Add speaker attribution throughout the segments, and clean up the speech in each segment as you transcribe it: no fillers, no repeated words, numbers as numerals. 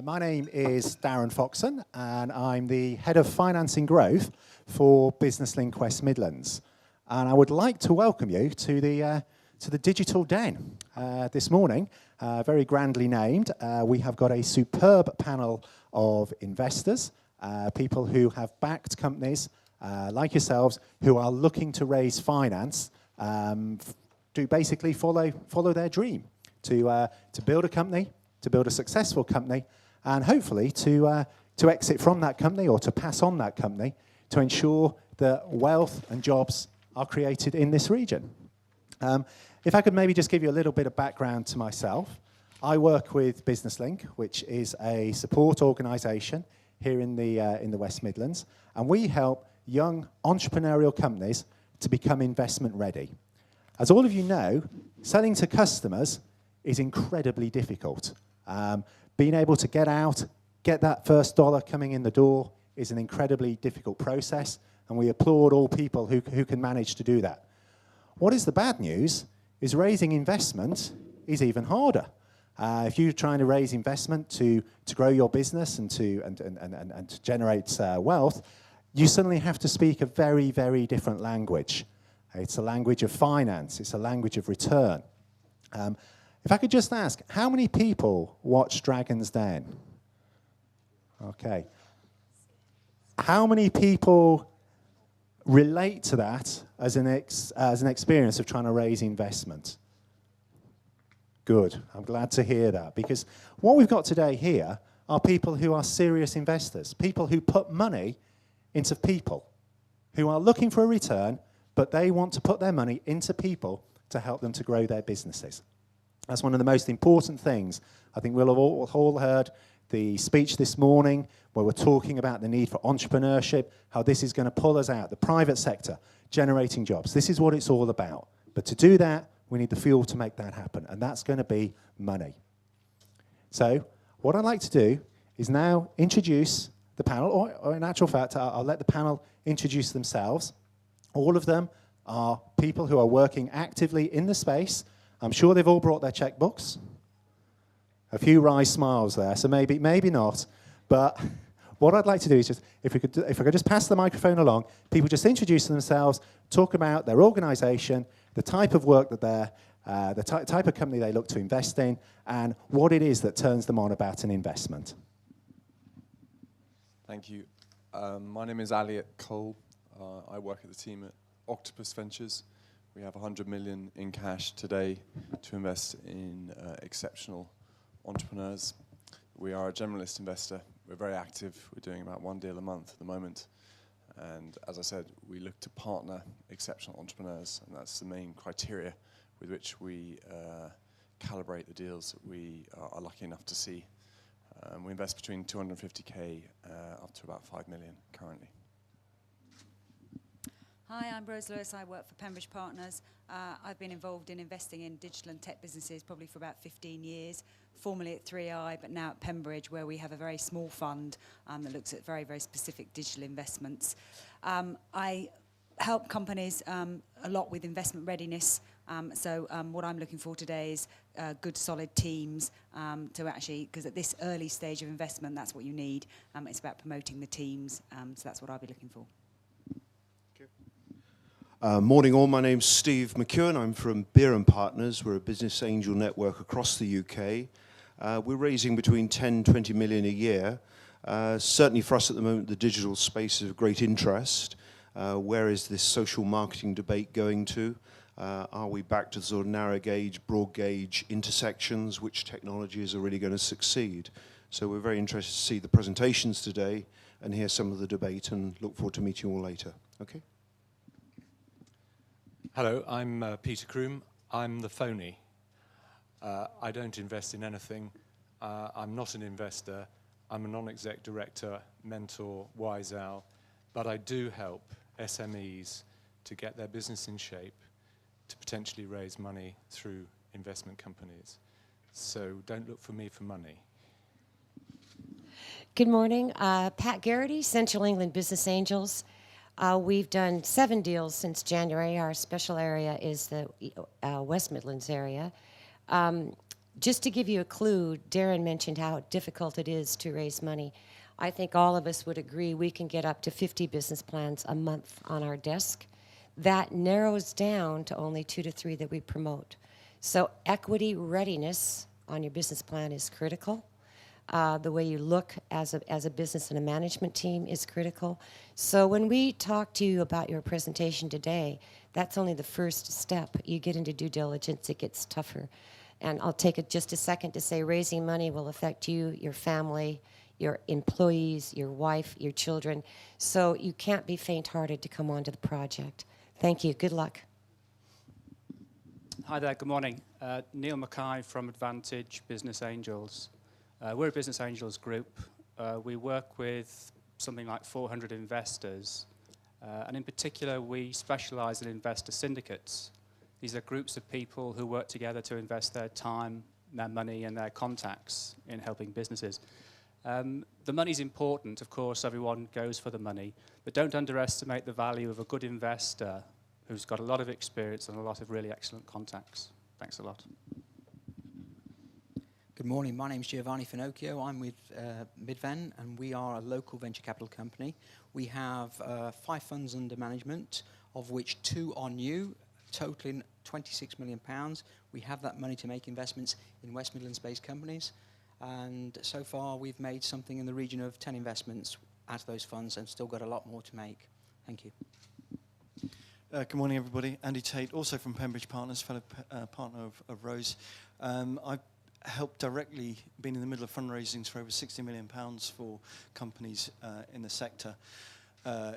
Speaker 1: My name is Darren Foxon, and I'm the Head of Finance and Growth for Business Link West Midlands. And I would like to welcome you to the Digital Den this morning, very grandly named. We have got a superb panel of investors, people who have backed companies like yourselves who are looking to raise finance to basically follow their dream, to build a company, to build a successful company, and hopefully to exit from that company or to pass on that company to ensure that wealth and jobs are created in this region. If I could maybe just give you a little bit of background to myself. I work with Business Link, which is a support organisation here in the West Midlands, and we help young entrepreneurial companies to become investment ready. As all of you know, selling to customers is incredibly difficult. Being able to get out, get that first dollar coming in the door is an incredibly difficult process, and we applaud all people who can manage to do that. What is the bad news is raising investment is even harder. If you're trying to raise investment to grow your business and to generate wealth, you suddenly have to speak a very, very different language. It's a language of finance. It's a language of return. If I could just ask, how many people watch Dragon's Den? Okay. How many people relate to that as an experience of trying to raise investment? Good. I'm glad to hear that, because what we've got today here are people who are serious investors, people who put money into people, who are looking for a return, but they want to put their money into people to help them to grow their businesses. That's one of the most important things. I think we'll have all heard the speech this morning where we're talking about the need for entrepreneurship, how this is going to pull us out, the private sector, generating jobs. This is what it's all about. But to do that, we need the fuel to make that happen, and that's going to be money. So what I'd like to do is now introduce the panel, or in actual fact, I'll let the panel introduce themselves. All of them are people who are working actively in the space. I'm sure they've all brought their checkbooks. A few wry smiles there, so maybe not. But what I'd like to do is just, if I could just pass the microphone along, people just introduce themselves, talk about their organisation, the type of work that they're, the type of company they look to invest in, and what it is that turns them on about an investment.
Speaker 2: Thank you. My name is Elliot Cole. I work at the team at Octopus Ventures. We have 100 million in cash today to invest in exceptional entrepreneurs. We are a generalist investor. We're very active. We're doing about one deal a month at the moment. And as I said, we look to partner exceptional entrepreneurs, and that's the main criteria with which we calibrate the deals that we are lucky enough to see. We invest between 250k up to about 5 million currently.
Speaker 3: Hi, I'm Rose Lewis. I work for Pembridge Partners. I've been involved in investing in digital and tech businesses probably for about 15 years, formerly at 3i, but now at Pembridge, where we have a very small fund that looks at very, very specific digital investments. I help companies a lot with investment readiness. What I'm looking for today is good, solid teams to actually, because at this early stage of investment, that's what you need. It's about promoting the teams, so that's what I'll be looking for.
Speaker 4: Morning all, my name's Steve McEwen. I'm from Birmingham Partners. We're a business angel network across the UK. We're raising between 10, 20 million a year. Certainly for us at the moment, the digital space is of great interest. Where is this social marketing debate going to? Are we back to the sort of narrow gauge, broad gauge intersections? Which technologies are really going to succeed? So we're very interested to see the presentations today and hear some of the debate, and look forward to meeting you all later. Okay?
Speaker 5: Hello, I'm Peter Kroom. I'm the phony. I don't invest in anything. I'm not an investor. I'm a non-exec director, mentor, wise owl. But I do help SMEs to get their business in shape to potentially raise money through investment companies. So don't look for me for money.
Speaker 6: Good morning. Pat Garrity, Central England Business Angels. We've done 7 deals since January. Our special area is the West Midlands area. just to give you a clue, Darren mentioned how difficult it is to raise money. I think all of us would agree we can get up to 50 business plans a month on our desk. That narrows down to only 2 to 3 that we promote. So equity readiness on your business plan is critical. The way you look as a business and a management team is critical. So when we talk to you about your presentation today, that's only the first step. You get into due diligence, it gets tougher. And I'll take just a second to say raising money will affect you, your family, your employees, your wife, your children. So you can't be faint-hearted to come onto the project. Thank you. Good luck.
Speaker 7: Hi there. Good morning. Neil Mackay from Advantage Business Angels. We're a Business Angels group. We work with something like 400 investors. And in particular, we specialize in investor syndicates. These are groups of people who work together to invest their time, their money, and their contacts in helping businesses. The money's important, of course, everyone goes for the money, but don't underestimate the value of a good investor who's got a lot of experience and a lot of really excellent contacts. Thanks a lot.
Speaker 8: Good morning, my name's Giovanni Finocchio. I'm with Midven, and we are a local venture capital company. We have 5 funds under management, of which 2 are new, totaling £26 million. We have that money to make investments in West Midlands-based companies, and so far we've made something in the region of 10 investments out of those funds and still got a lot more to make. Thank you.
Speaker 9: Good morning, everybody. Andy Tate, also from Pembridge Partners, fellow partner of Rose. I've helped directly, been in the middle of fundraisings for over £60 million for companies in the sector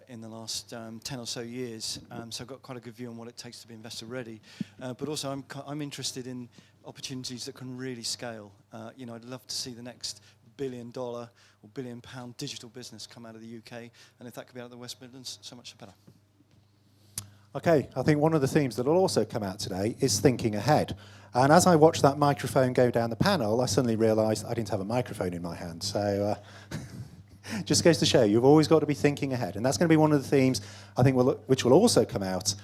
Speaker 9: in the last 10 or so years. So I've got quite a good view on what it takes to be investor ready. But also I'm interested in opportunities that can really scale. I'd love to see the next $1 billion or £1 billion digital business come out of the UK. And if that could be out of the West Midlands, so much the better.
Speaker 1: Okay, I think one of the themes that will also come out today is thinking ahead. And as I watched that microphone go down the panel, I suddenly realised I didn't have a microphone in my hand. So just goes to show you've always got to be thinking ahead. And that's going to be one of the themes, I think, which will also come out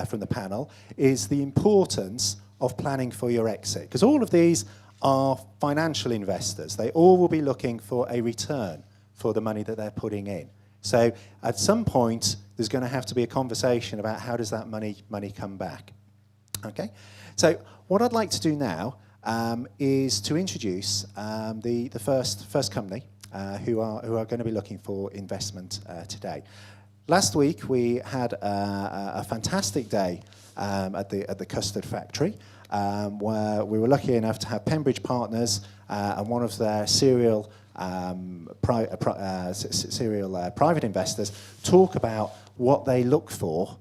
Speaker 1: from the panel, is the importance of planning for your exit. Because all of these are financial investors. They all will be looking for a return for the money that they're putting in. So at some point, there's going to have to be a conversation about how does that money come back. Okay? So what I'd like to do now is to introduce the first company who are going to be looking for investment today. Last week we had a fantastic day at the custard factory where we were lucky enough to have Pembridge Partners and one of their serial private investors talk about what they look for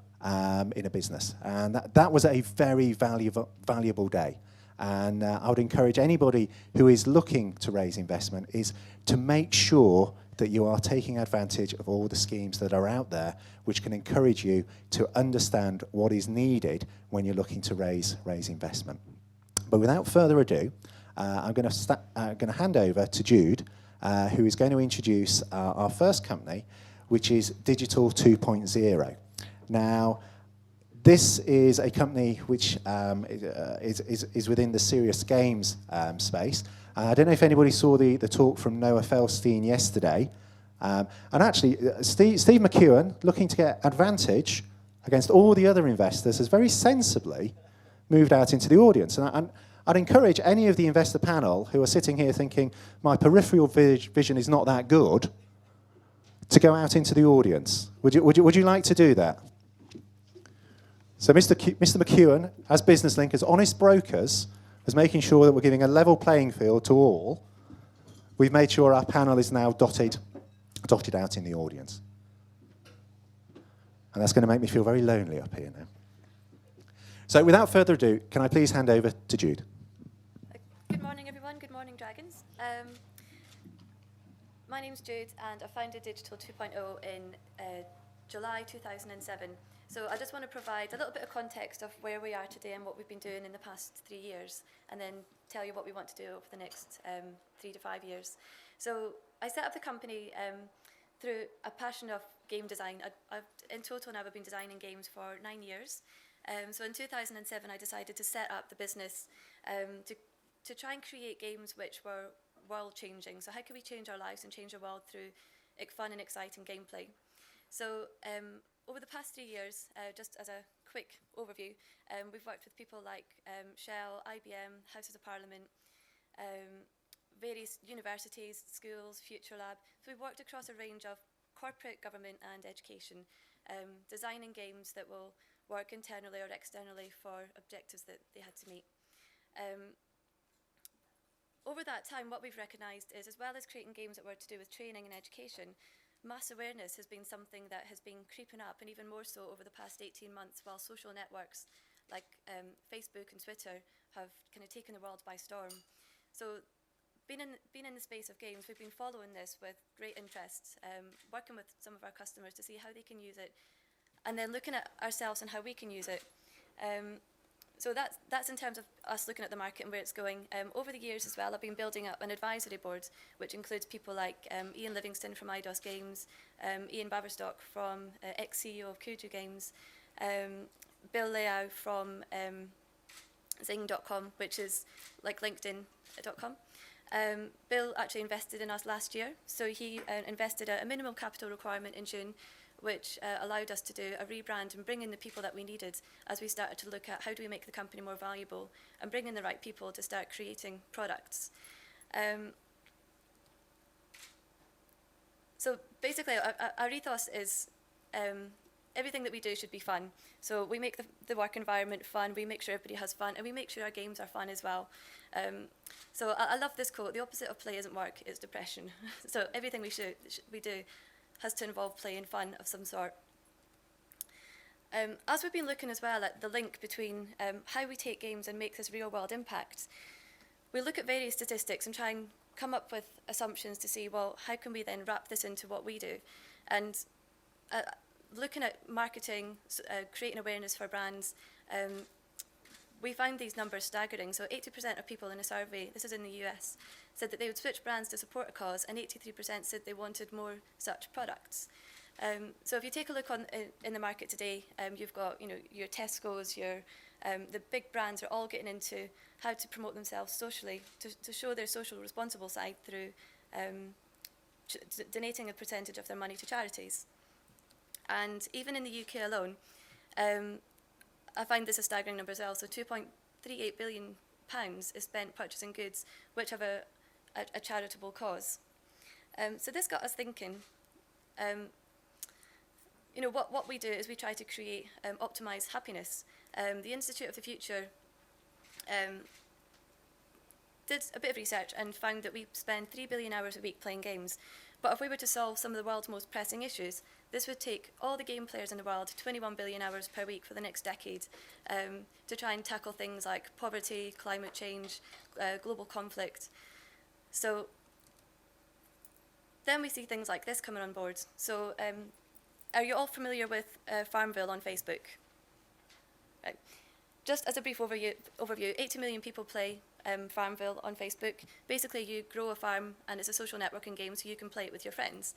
Speaker 1: in a business. And that was a very valuable day. And I would encourage anybody who is looking to raise investment is to make sure that you are taking advantage of all the schemes that are out there, which can encourage you to understand what is needed when you're looking to raise investment. But without further ado, I'm going to hand over to Jude, who is going to introduce our first company, which is Digital 2.0. Now, this is a company which is within the serious games space. I don't know if anybody saw the talk from Noah Felstein yesterday. And actually, Steve McEwen, looking to get advantage against all the other investors, has very sensibly moved out into the audience. And I'd encourage any of the investor panel who are sitting here thinking, my peripheral vision is not that good, to go out into the audience. Would you like to do that? So Mr. McEwen, as BusinessLink, as honest brokers, as making sure that we're giving a level playing field to all, we've made sure our panel is now dotted out in the audience. And that's going to make me feel very lonely up here now. So without further ado, can I please hand over to Jude?
Speaker 10: Good morning, everyone. Good morning, Dragons. My name's Jude, and I founded Digital 2.0 in July 2007. So I just want to provide a little bit of context of where we are today and what we've been doing in the past 3 years, and then tell you what we want to do over the next 3 to 5 years. So I set up the company through a passion of game design. In total now I've been designing games for 9 years. So in 2007 I decided to set up the business to to try and create games which were world-changing. So how can we change our lives and change the world through fun and exciting gameplay? So over the past 3 years, just as a quick overview, we've worked with people like Shell, IBM, Houses of Parliament, various universities, schools, Future Lab. So we've worked across a range of corporate, government and education, designing games that will work internally or externally for objectives that they had to meet. Over that time, what we've recognised is, as well as creating games that were to do with training and education, mass awareness has been something that has been creeping up, and even more so over the past 18 months, while social networks like Facebook and Twitter have kind of taken the world by storm. So being in the space of games, we've been following this with great interest, working with some of our customers to see how they can use it, and then looking at ourselves and how we can use it. So that's in terms of us looking at the market and where it's going. Over the years as well, I've been building up an advisory board, which includes people like Ian Livingston from IDOS Games, Ian Baverstock from ex-CEO of Kuju Games, Bill Leao from Zing.com, which is like LinkedIn.com. Bill actually invested in us last year, so he invested a minimum capital requirement in June, which allowed us to do a rebrand and bring in the people that we needed as we started to look at how do we make the company more valuable and bring in the right people to start creating products. So basically, our ethos is everything that we do should be fun. So we make the work environment fun, we make sure everybody has fun, and we make sure our games are fun as well. So I love this quote: the opposite of play isn't work, it's depression. So everything we do has to involve play and fun of some sort. As we've been looking as well at the link between how we take games and make this real world impact, we look at various statistics and try and come up with assumptions to see, well, how can we then wrap this into what we do? And looking at marketing, creating awareness for brands, we found these numbers staggering. So 80% of people in a survey, this is in the US, said that they would switch brands to support a cause, and 83% said they wanted more such products. So if you take a look in the market today, you've got your Tesco's, the big brands are all getting into how to promote themselves socially, to show their social responsible side through donating a percentage of their money to charities. And even in the UK alone, I find this a staggering number as well. So £2.38 billion is spent purchasing goods which have a charitable cause. So this got us thinking. What we do is we try to create optimised happiness. The Institute of the Future did a bit of research and found that we spend 3 billion hours a week playing games. But if we were to solve some of the world's most pressing issues, this would take all the game players in the world 21 billion hours per week for the next decade to try and tackle things like poverty, climate change, global conflict. So then we see things like this coming on board. So are you all familiar with Farmville on Facebook? Right. Just as a brief overview, 80 million people play Farmville on Facebook. Basically, you grow a farm, and it's a social networking game, so you can play it with your friends.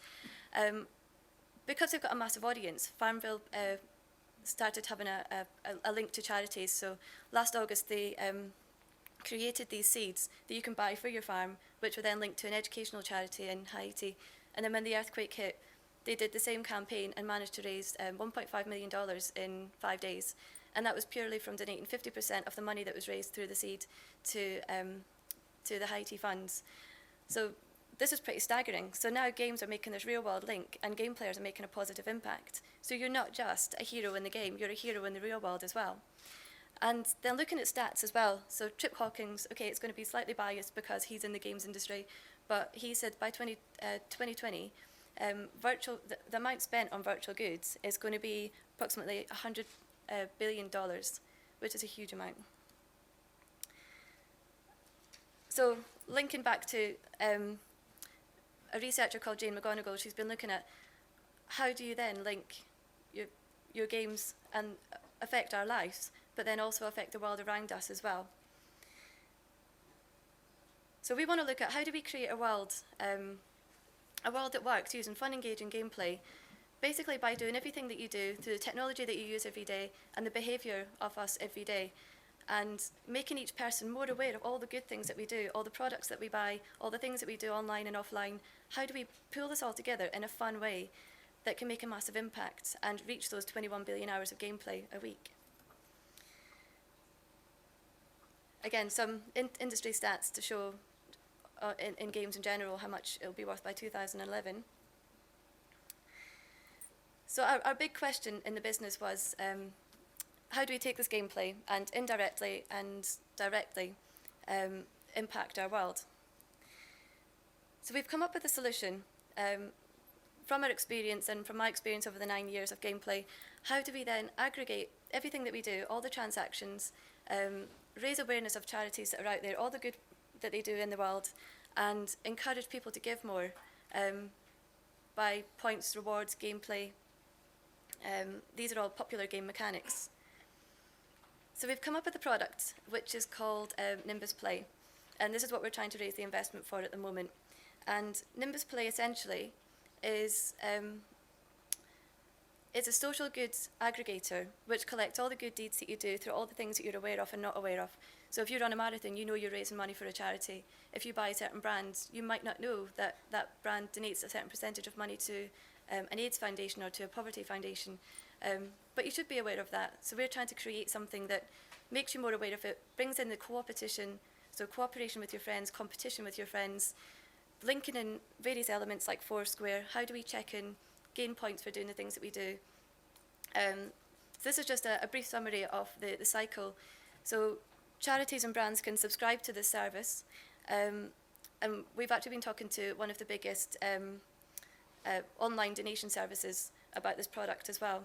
Speaker 10: Because they've got a massive audience, Farmville started having a link to charities. So last August, they created these seeds that you can buy for your farm, which were then linked to an educational charity in Haiti. And then when the earthquake hit, they did the same campaign and managed to raise $1.5 million in 5 days. And that was purely from donating 50% of the money that was raised through the seed to the Haiti funds. So this is pretty staggering. So now games are making this real-world link, and game players are making a positive impact. So you're not just a hero in the game, you're a hero in the real world as well. And then looking at stats as well, so Trip Hawkins, okay, it's going to be slightly biased because he's in the games industry, but he said by 2020, the amount spent on virtual goods is going to be approximately $100 billion, which is a huge amount. So linking back to a researcher called Jane McGonigal, she's been looking at how do you then link your games and affect our lives, but then also affect the world around us as well. So we want to look at how do we create a world that works using fun, engaging gameplay, basically by doing everything that you do through the technology that you use every day and the behaviour of us every day. and making each person more aware of all the good things that we do, all the products that we buy, all the things that we do online and offline. How do we pull this all together in a fun way that can make a massive impact and reach those 21 billion hours of gameplay a week? Again, some industry stats to show in games in general how much it'll be worth by 2011. So our big question in the business was, how do we take this gameplay and indirectly and directly impact our world? So we've come up with a solution from our experience and from my experience over the 9 years of gameplay. How do we then aggregate everything that we do, all the transactions, raise awareness of charities that are out there, all the good that they do in the world, and encourage people to give more by points, rewards, gameplay. These are all popular game mechanics. So we've come up with a product which is called Nimbus Play, and this is what we're trying to raise the investment for at the moment. And Nimbus Play essentially is a social goods aggregator which collects all the good deeds that you do through all the things that you're aware of and not aware of. So if you run a marathon, you know you're raising money for a charity. If you buy certain brands, you might not know that that brand donates a certain percentage of money to an AIDS foundation or to a poverty foundation. But you should be aware of that. So we're trying to create something that makes you more aware of it, brings in the co-opetition, so cooperation with your friends, competition with your friends, linking in various elements like Foursquare. How do we check in, gain points for doing the things that we do? So this is just a brief summary of the cycle. So charities and brands can subscribe to this service. And we've actually been talking to one of the biggest online donation services about this product as well.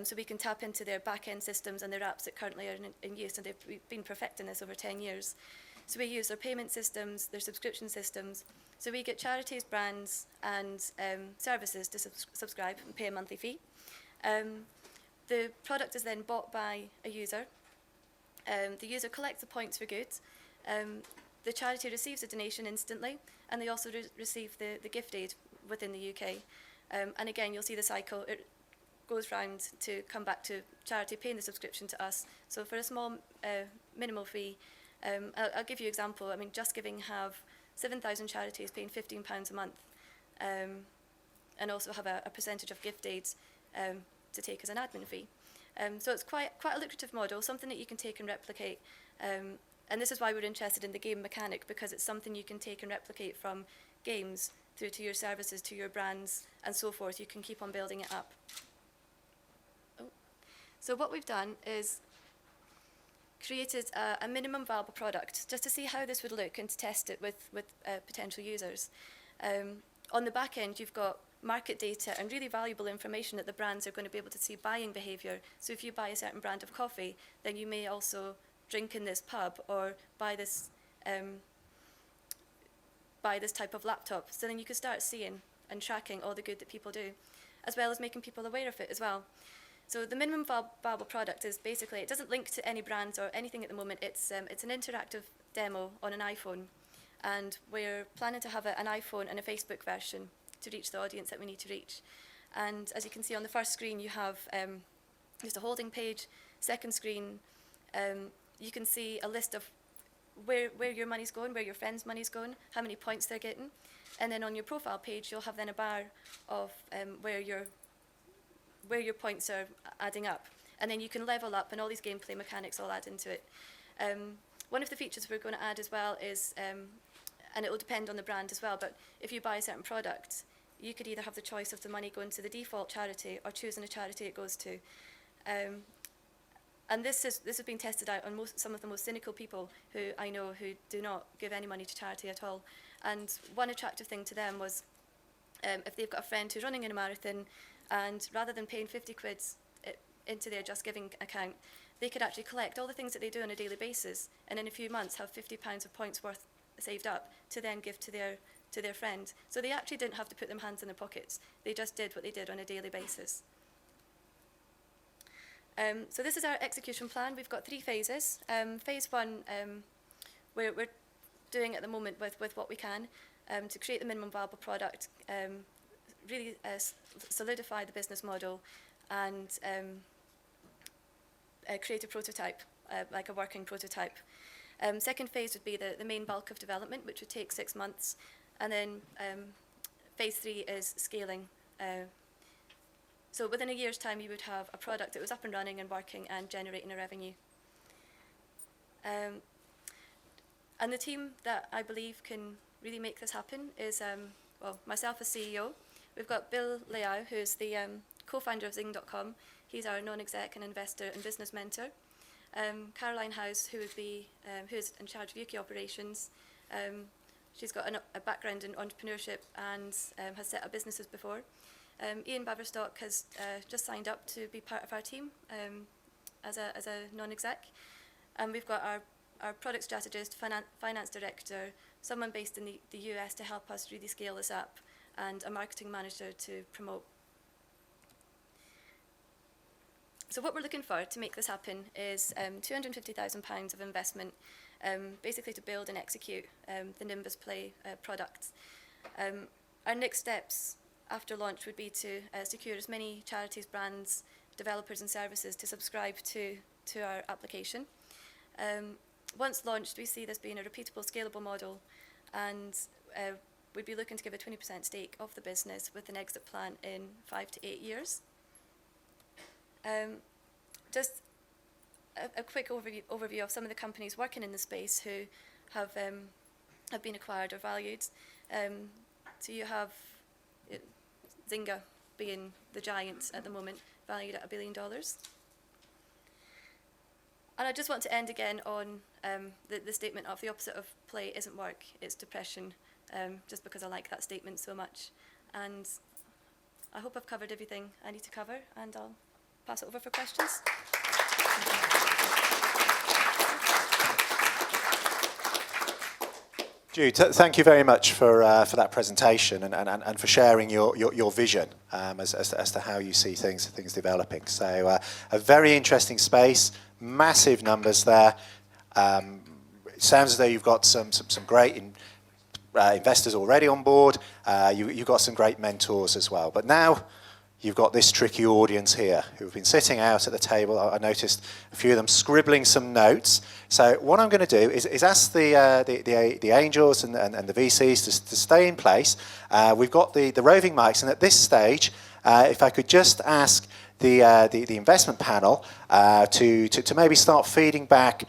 Speaker 10: So we can tap into their back-end systems and their apps that currently are in use, and we've been perfecting this over 10 years. So we use their payment systems, their subscription systems. So we get charities, brands, and services to subscribe and pay a monthly fee. The product is then bought by a user. The user collects the points for good. The charity receives a donation instantly, and they also receive the gift aid within the UK. And again, you'll see the cycle. It goes round to come back to charity paying the subscription to us. So for a small minimal fee, I'll give you an example. I mean, Just Giving have 7,000 charities paying £15 a month, and also have a percentage of gift aids to take as an admin fee. So it's quite a lucrative model, something that you can take and replicate. And this is why we're interested in the game mechanic, because it's something you can take and replicate from games through to your services, to your brands, and so forth. You can keep on building it up. Oh. So what we've done is created a minimum viable product just to see how this would look and to test it with potential users. On the back end, you've got market data and really valuable information that the brands are going to be able to see buying behaviour. So if you buy a certain brand of coffee, then you may also drink in this pub or buy this type of laptop. So then you can start seeing and tracking all the good that people do, as well as making people aware of it as well. So the minimum viable product is basically, it doesn't link to any brands or anything at the moment. It's an interactive demo on an iPhone. And we're planning to have an iPhone and a Facebook version to reach the audience that we need to reach. And as you can see on the first screen, you have just a holding page. Second screen, you can see a list of where your money's going, where your friends' money's going, how many points they're getting. And then on your profile page, you'll have then a bar of where your points are adding up. And then you can level up, and all these gameplay mechanics all add into it. One of the features we're going to add as well is, and it will depend on the brand as well, but if you buy a certain product, you could either have the choice of the money going to the default charity or choosing a charity it goes to. And this has been tested out on some of the most cynical people who I know who do not give any money to charity at all. And one attractive thing to them was if they've got a friend who's running in a marathon, and rather than paying 50 quid into their Just Giving account, they could actually collect all the things that they do on a daily basis, and in a few months have £50 of points worth saved up to then give to their friend. So they actually didn't have to put their hands in their pockets. They just did what they did on a daily basis. So this is our execution plan. We've got 3 phases. Phase 1, we're doing at the moment with what we can to create the minimum viable product, really solidify the business model, and create a prototype like a working prototype. Second phase would be the main bulk of development, which would take 6 months. And then phase 3 is scaling. So within a year's time, you would have a product that was up and running and working and generating a revenue. And the team that I believe can really make this happen is, well, myself as CEO. We've got Bill Liao, who's the co-founder of Zing.com. He's our non-exec and investor and business mentor. Caroline House, who's in charge of UK operations. She's got a background in entrepreneurship and has set up businesses before. Ian Baverstock has just signed up to be part of our team as a non-exec. And we've got our product strategist, finance director, someone based in the US to help us really scale this up, and a marketing manager to promote. So what we're looking for to make this happen is £250,000 of investment, basically to build and execute the Nimbus Play product. Our next steps after launch would be to secure as many charities, brands, developers and services to subscribe to our application. Once launched, we see this being a repeatable, scalable model, and we'd be looking to give a 20% stake of the business with an exit plan in 5 to 8 years. Just a quick overview of some of the companies working in the space who have been acquired or valued. So you have Zynga being the giant at the moment, valued at $1 billion. And I just want to end again on the statement of the opposite of play isn't work, it's depression, just because I like that statement so much. And I hope I've covered everything I need to cover, and I'll pass it over for questions.
Speaker 1: Jude, thank you very much for that presentation and for sharing your vision as to how you see things developing. So a very interesting space, massive numbers there. It sounds as though you've got some great investors already on board. You've got some great mentors as well. But now you've got this tricky audience here who've been sitting out at the table. I noticed a few of them scribbling some notes. So what I'm going to do is ask the angels and the VCs to stay in place. We've got the roving mics, and at this stage, if I could just ask the investment panel to maybe start feeding back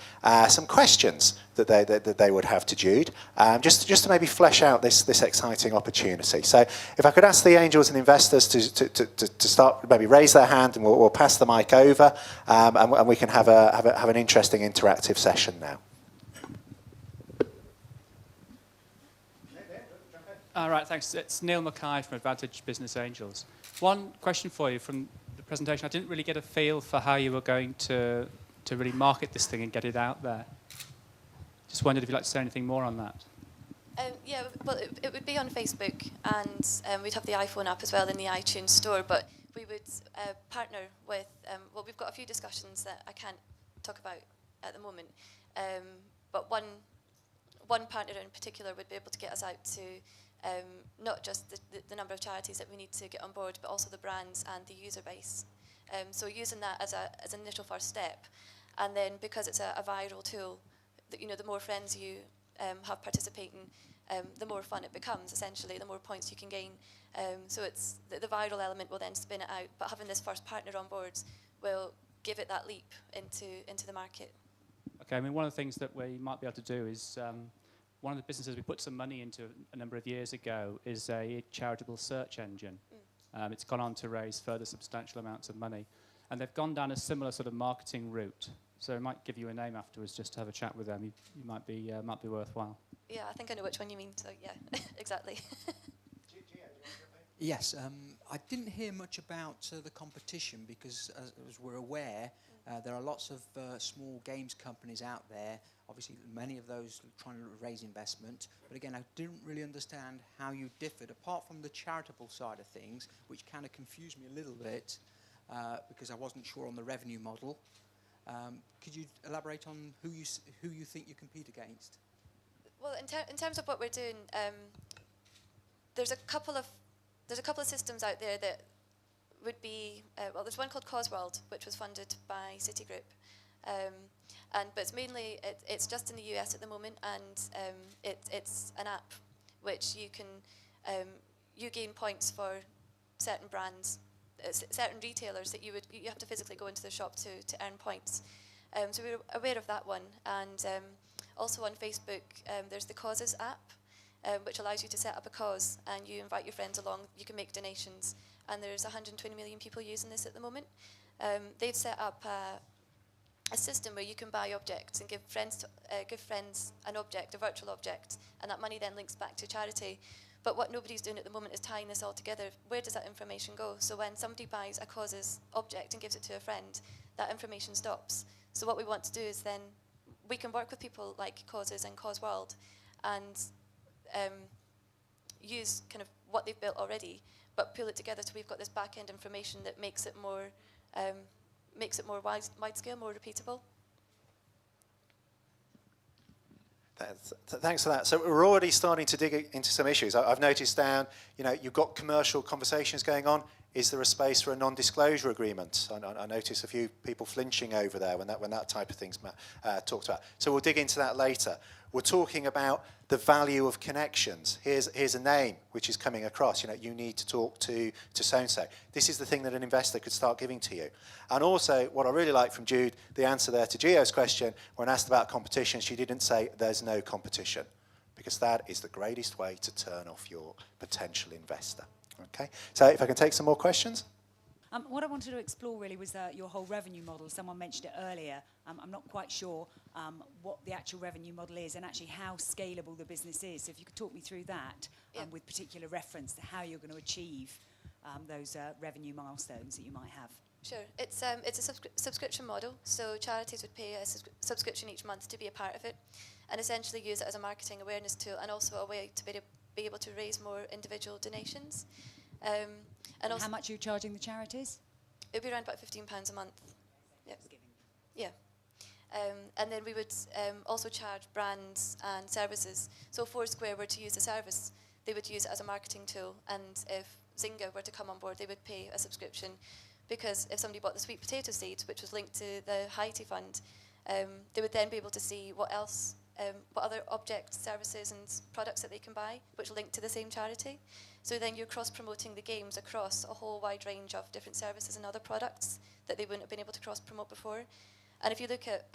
Speaker 1: some questions that they would have to Jude, just to maybe flesh out this exciting opportunity. So if I could ask the angels and investors to start, maybe raise their hand, and we'll pass the mic over, and we can have an interesting interactive session now.
Speaker 7: All right, thanks. It's Neil Mackay from Advantage Business Angels. One question for you from the presentation. I didn't really get a feel for how you were going to really market this thing and get it out there. Just wondered if you'd like to say anything more on that.
Speaker 10: Yeah, well, it would be on Facebook, and we'd have the iPhone app as well in the iTunes store, but we would partner with, well, we've got a few discussions that I can't talk about at the moment, but one partner in particular would be able to get us out to not just the number of charities that we need to get on board, but also the brands and the user base. So using that as an initial first step, and then because it's a viral tool, the more friends you have participating, the more fun it becomes, essentially, the more points you can gain. So it's the viral element will then spin it out, but having this first partner on board will give it that leap into the market.
Speaker 7: Okay, I mean, one of the things that we might be able to do is, one of the businesses we put some money into a number of years ago is a charitable search engine. It's gone on to raise further substantial amounts of money. And they've gone down a similar sort of marketing route. So I might give you a name afterwards just to have a chat with them. You might be worthwhile.
Speaker 10: Yeah, I think I know which one you mean, so yeah, exactly.
Speaker 8: Yes, I didn't hear much about the competition because, as we're aware, there are lots of small games companies out there. Obviously, many of those trying to raise investment. But again, I didn't really understand how you differed, apart from the charitable side of things, which kind of confused me a little bit because I wasn't sure on the revenue model. Could you elaborate on who you think you compete against?
Speaker 10: Well, in terms of what we're doing, there's a couple of systems out there that would be well. There's one called Causeworld, which was funded by Citigroup, But it's mainly, it's just in the US at the moment, and it's an app which you can, you gain points for certain brands, certain retailers that you have to physically go into the shop to earn points. So we were aware of that one, and also on Facebook there's the Causes app, which allows you to set up a cause and you invite your friends along. You can make donations, and there's 120 million people using this at the moment. They've set up a system where you can buy objects and give friends an object, a virtual object, and that money then links back to charity. But what nobody's doing at the moment is tying this all together. Where does that information go? So when somebody buys a Causes object and gives it to a friend, that information stops. So what we want to do is then we can work with people like Causes and Cause World and use kind of what they've built already, but pull it together so we've got this back-end information that makes it more wide-scale, more repeatable.
Speaker 1: Thanks for that. So we're already starting to dig into some issues. I've noticed down, you've got commercial conversations going on. Is there a space for a non-disclosure agreement? I notice a few people flinching over there when that type of thing's talked about. So we'll dig into that later. We're talking about the value of connections. Here's a name which is coming across. You need to talk to so-and-so. This is the thing that an investor could start giving to you. And also, what I really like from Jude, the answer there to Gio's question, when asked about competition, she didn't say there's no competition, because that is the greatest way to turn off your potential investor. Okay, so if I can take some more questions.
Speaker 3: What I wanted to explore really was your whole revenue model. Someone mentioned it earlier. I'm not quite sure what the actual revenue model is and actually how scalable the business is. So if you could talk me through that with particular reference to how you're going to achieve those revenue milestones that you might have.
Speaker 10: Sure. It's a subscription model, so charities would pay a subscription each month to be a part of it, and essentially use it as a marketing awareness tool and also a way to be able to raise more individual donations. And also,
Speaker 3: how much are you charging the charities?
Speaker 10: It would be around about £15 a month. Yep. Yeah. And then we would also charge brands and services. So if Foursquare were to use the service, they would use it as a marketing tool, and if Zynga were to come on board, they would pay a subscription, because if somebody bought the sweet potato seed, which was linked to the Haiti Fund, they would then be able to see what other objects, services and products that they can buy, which link to the same charity. So then you're cross-promoting the games across a whole wide range of different services and other products that they wouldn't have been able to cross-promote before. And if you look at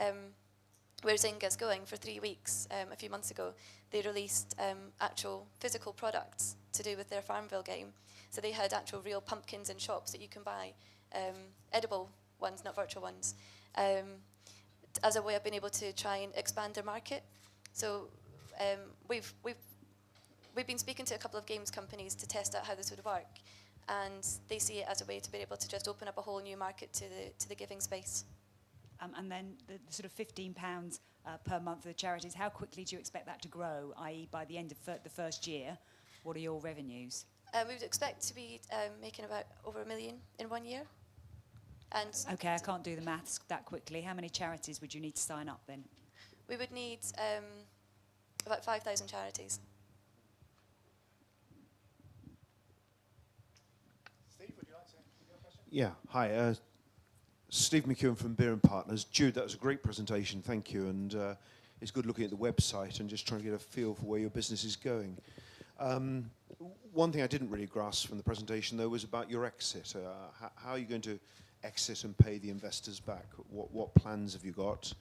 Speaker 10: where Zynga's going, for 3 weeks, a few months ago, they released actual physical products to do with their Farmville game. So they had actual real pumpkins in shops that you can buy, edible ones, not virtual ones, as a way of being able to try and expand their market. So we've been speaking to a couple of games companies to test out how this would work, and they see it as a way to be able to just open up a whole new market to the giving space.
Speaker 3: And then the sort of £15 per month for the charities, how quickly do you expect that to grow, i.e. by the end of the first year? What are your revenues?
Speaker 10: We would expect to be making about over £1 million in 1 year. And
Speaker 3: okay, I can't do the maths that quickly. How many charities would you need to sign up then?
Speaker 10: We would need about 5,000 charities.
Speaker 1: Steve, would you like to give your question?
Speaker 4: Yeah, hi. Steve McEwen from Birmingham Partners. Jude, that was a great presentation, thank you. And it's good looking at the website and just trying to get a feel for where your business is going. One thing I didn't really grasp from the presentation, though, was about your exit. How are you going to exit and pay the investors back? What plans have you got?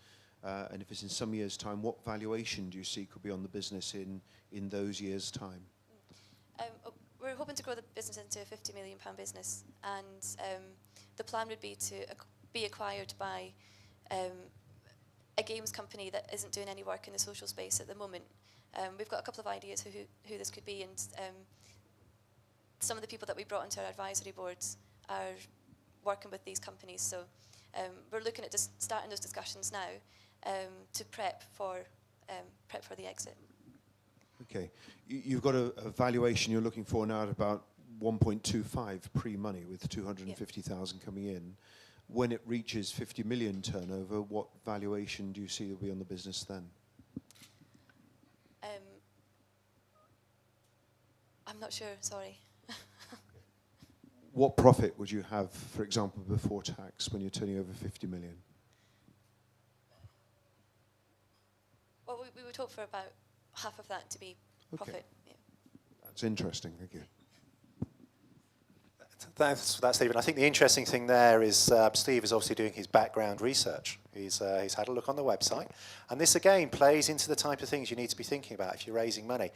Speaker 4: And if it's in some years' time, what valuation do you see could be on the business in those years' time?
Speaker 10: We're hoping to grow the business into a £50 million business, and the plan would be to be acquired by a games company that isn't doing any work in the social space at the moment. We've got a couple of ideas who this could be, and some of the people that we brought into our advisory boards are working with these companies. So we're looking at just starting those discussions now to prep for the exit.
Speaker 4: Okay, you've got a valuation you're looking for now at about 1.25 pre-money, with 250,000 coming in. When it reaches 50 million turnover, what valuation do you see will be on the business then?
Speaker 10: I'm not sure, sorry.
Speaker 4: What profit would you have, for example, before tax when you're turning over 50 million?
Speaker 10: we would hope for about half of that to be profit. Yeah.
Speaker 11: That's interesting. Thank you.
Speaker 1: Thanks for that, Stephen. I think the interesting thing there is Steve is obviously doing his background research. He's had a look on the website. And this, again, plays into the type of things you need to be thinking about if you're raising money.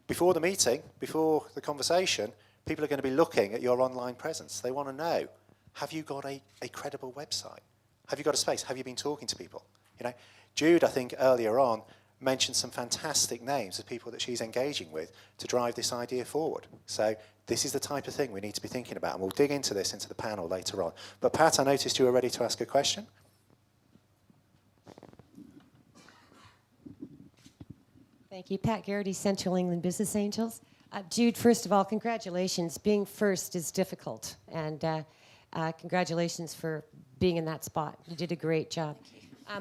Speaker 1: Before the meeting, before the conversation, people are going to be looking at your online presence. They want to know, have you got a credible website? Have you got a space? Have you been talking to people? You know, Jude, I think, earlier on, mentioned some fantastic names of people that she's engaging with to drive this idea forward. So this is the type of thing we need to be thinking about, and we'll dig into this into the panel later on. But Pat, I noticed you were ready to ask a question.
Speaker 6: Thank you. Pat Garrity, Central England Business Angels. Jude, first of all, congratulations. Being first is difficult, and congratulations for being in that spot. You did a great job.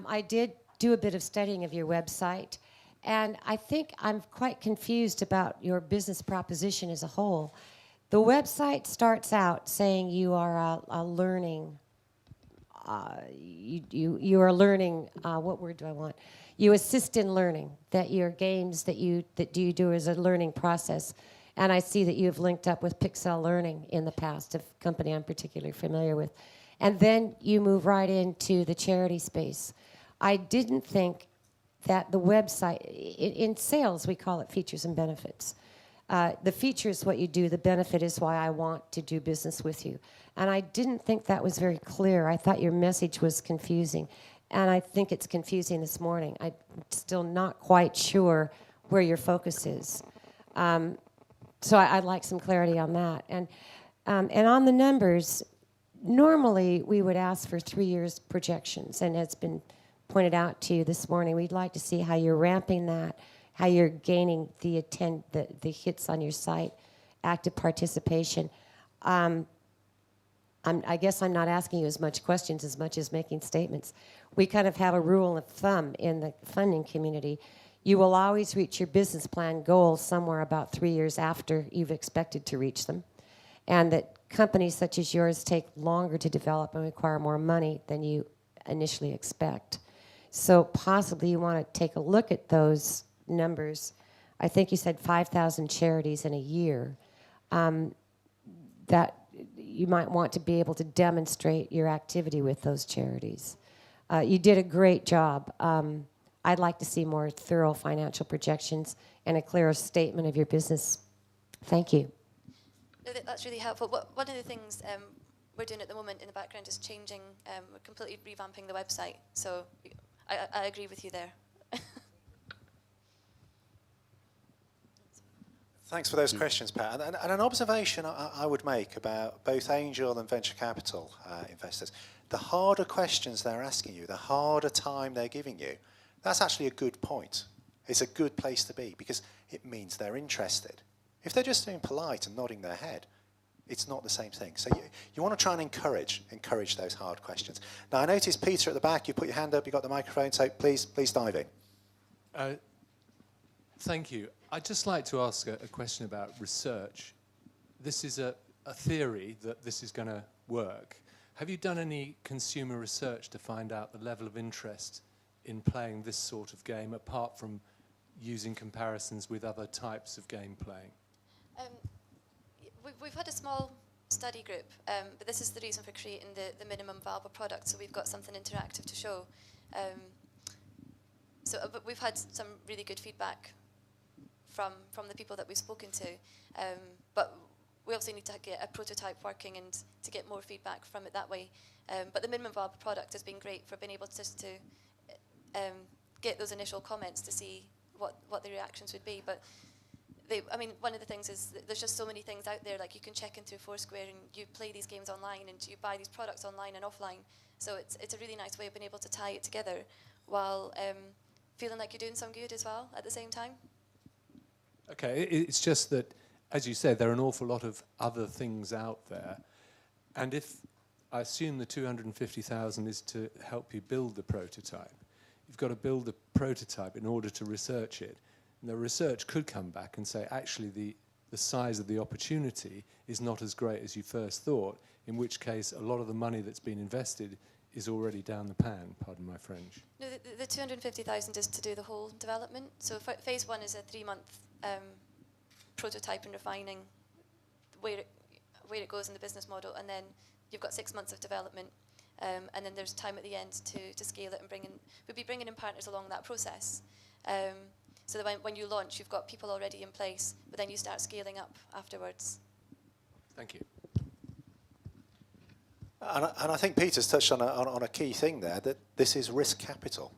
Speaker 6: I did do a bit of studying of your website, and I think I'm quite confused about your business proposition as a whole. The website starts out saying you are a learning, you are learning, what word do I want? You assist in learning, that your games that you do as a learning process. And I see that you've linked up with Pixel Learning in the past, a company I'm particularly familiar with. And then you move right into the charity space. I didn't think that the website, in sales we call it features and benefits. The feature is what you do, the benefit is why I want to do business with you. And I didn't think that was very clear. I thought your message was confusing. And I think it's confusing this morning. I'm still not quite sure where your focus is. So I'd like some clarity on that. And on the numbers, normally we would ask for 3 years projections, and it's been pointed out to you this morning. We'd like to see how you're ramping that, how you're gaining the hits on your site, active participation. I guess I'm not asking you as much questions as much as making statements. We kind of have a rule of thumb in the funding community. You will always reach your business plan goals somewhere about 3 years after you've expected to reach them, and that companies such as yours take longer to develop and require more money than you initially expect. So possibly you want to take a look at those numbers. I think you said 5,000 charities in a year. That you might want to be able to demonstrate your activity with those charities. You did a great job. I'd like to see more thorough financial projections and a clearer statement of your business. Thank you.
Speaker 10: No, that's really helpful. One of the things we're doing at the moment in the background is changing, we're completely revamping the website. So I agree with you there.
Speaker 1: Thanks for those questions, Pat. And an observation I would make about both angel and venture capital investors, the harder questions they're asking you, the harder time they're giving you, that's actually a good point. It's a good place to be because it means they're interested. If they're just being polite and nodding their head, it's not the same thing. So you want to try and encourage those hard questions. Now, I noticed, Peter, at the back, you put your hand up, you got the microphone, so please dive in.
Speaker 5: Thank you. I'd just like to ask a question about research. This is a theory that this is going to work. Have you done any consumer research to find out the level of interest in playing this sort of game, apart from using comparisons with other types of game playing?
Speaker 10: We've had a small study group, but this is the reason for creating the minimum viable product, so we've got something interactive to show. But we've had some really good feedback from the people that we've spoken to, but we obviously need to get a prototype working and to get more feedback from it that way. But the minimum viable product has been great for being able to get those initial comments to see what the reactions would be. But one of the things is that there's just so many things out there. Like, you can check into Foursquare and you play these games online and you buy these products online and offline. So it's a really nice way of being able to tie it together while feeling like you're doing some good as well at the same time.
Speaker 5: Okay, it's just that, as you said, there are an awful lot of other things out there. And if I assume the 250,000 is to help you build the prototype, you've got to build the prototype in order to research it. And the research could come back and say, actually, the size of the opportunity is not as great as you first thought, in which case a lot of the money that's been invested is already down the pan, pardon my French.
Speaker 10: No, the 250,000 is to do the whole development. So phase 1 is a 3-month prototype and refining where it goes in the business model, and then you've got 6 months of development, and then there's time at the end to scale it and we'll be bringing in partners along that process. So that when you launch, you've got people already in place, but then you start scaling up afterwards.
Speaker 5: Thank you.
Speaker 1: And I think Peter's touched on a key thing there, that this is risk capital.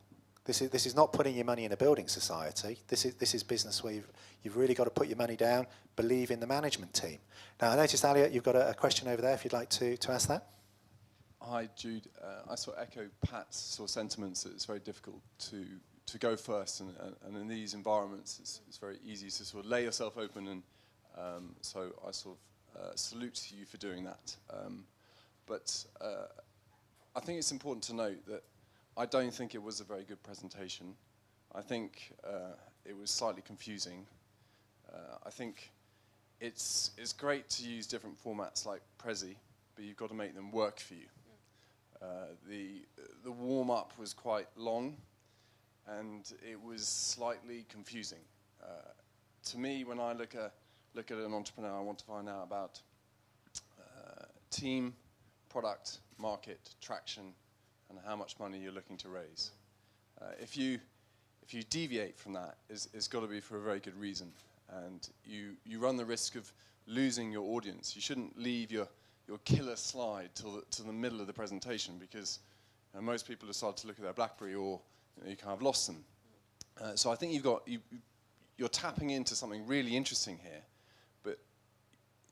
Speaker 1: This is not putting your money in a building society. This is business where you've really got to put your money down, believe in the management team. Now, I noticed, Elliot, you've got a question over there, if you'd like to ask that.
Speaker 2: Hi, Jude. I sort of echo Pat's sort of sentiments that it's very difficult to go first, and in these environments, it's very easy to sort of lay yourself open, and so I sort of salute you for doing that. But I think it's important to note that I don't think it was a very good presentation. I think it was slightly confusing. I think it's great to use different formats like Prezi, but you've got to make them work for you. The warm-up was quite long, and it was slightly confusing. To me, when I look at an entrepreneur, I want to find out about team, product, market, traction, and how much money you're looking to raise. If you deviate from that, it's got to be for a very good reason, and you run the risk of losing your audience. You shouldn't leave your killer slide till the middle of the presentation, because most people have started to look at their BlackBerry, or you kind of lost them. So I think you're tapping into something really interesting here, but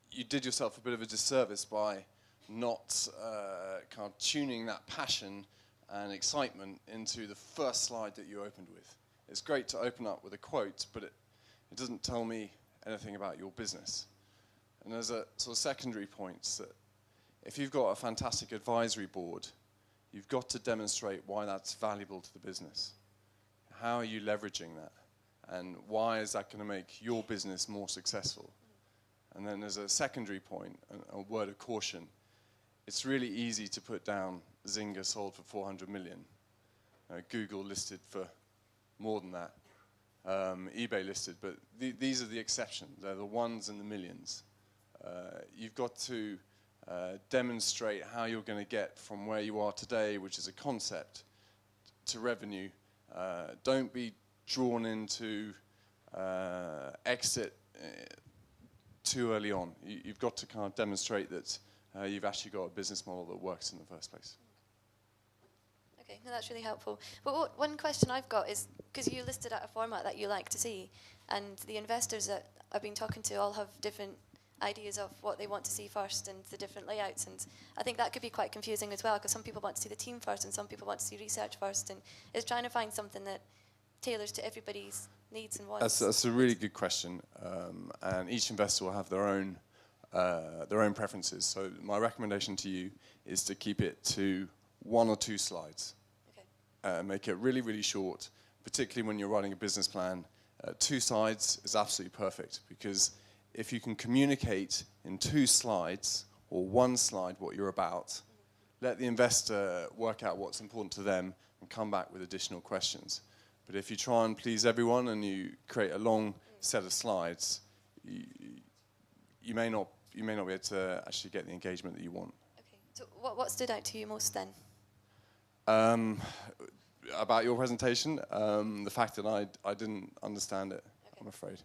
Speaker 2: you did yourself a bit of a disservice by not kind of tuning that passion and excitement into the first slide that you opened with. It's great to open up with a quote, but it doesn't tell me anything about your business. And there's a sort of secondary points that if you've got a fantastic advisory board, you've got to demonstrate why that's valuable to the business. How are you leveraging that? And why is that going to make your business more successful? And then there's a secondary point, a word of caution. It's really easy to put down Zynga sold for 400 million. Google listed for more than that. eBay listed, but these are the exceptions. They're the ones in the millions. You've got to demonstrate how you're going to get from where you are today, which is a concept, to revenue. Don't be drawn into exit too early on. You've got to kind of demonstrate that you've actually got a business model that works in the first place.
Speaker 10: Okay, no, that's really helpful. But one question I've got is, because you listed out a format that you like to see, and the investors that I've been talking to all have different ideas of what they want to see first and the different layouts, and I think that could be quite confusing as well, because some people want to see the team first and some people want to see research first, and it's trying to find something that tailors to everybody's needs and wants.
Speaker 2: That's a really good question, and each investor will have their own preferences. So my recommendation to you is to keep it to 1 or 2 slides. Okay. Make it really, really short, particularly when you're writing a business plan. 2 slides is absolutely perfect, because if you can communicate in 2 slides or 1 slide what you're about, let the investor work out what's important to them and come back with additional questions. But if you try and please everyone and you create a long set of slides, you may not be able to actually get the engagement that you want.
Speaker 10: Okay. So what stood out to you most then?
Speaker 2: About your presentation, the fact that I didn't understand it, okay. I'm afraid.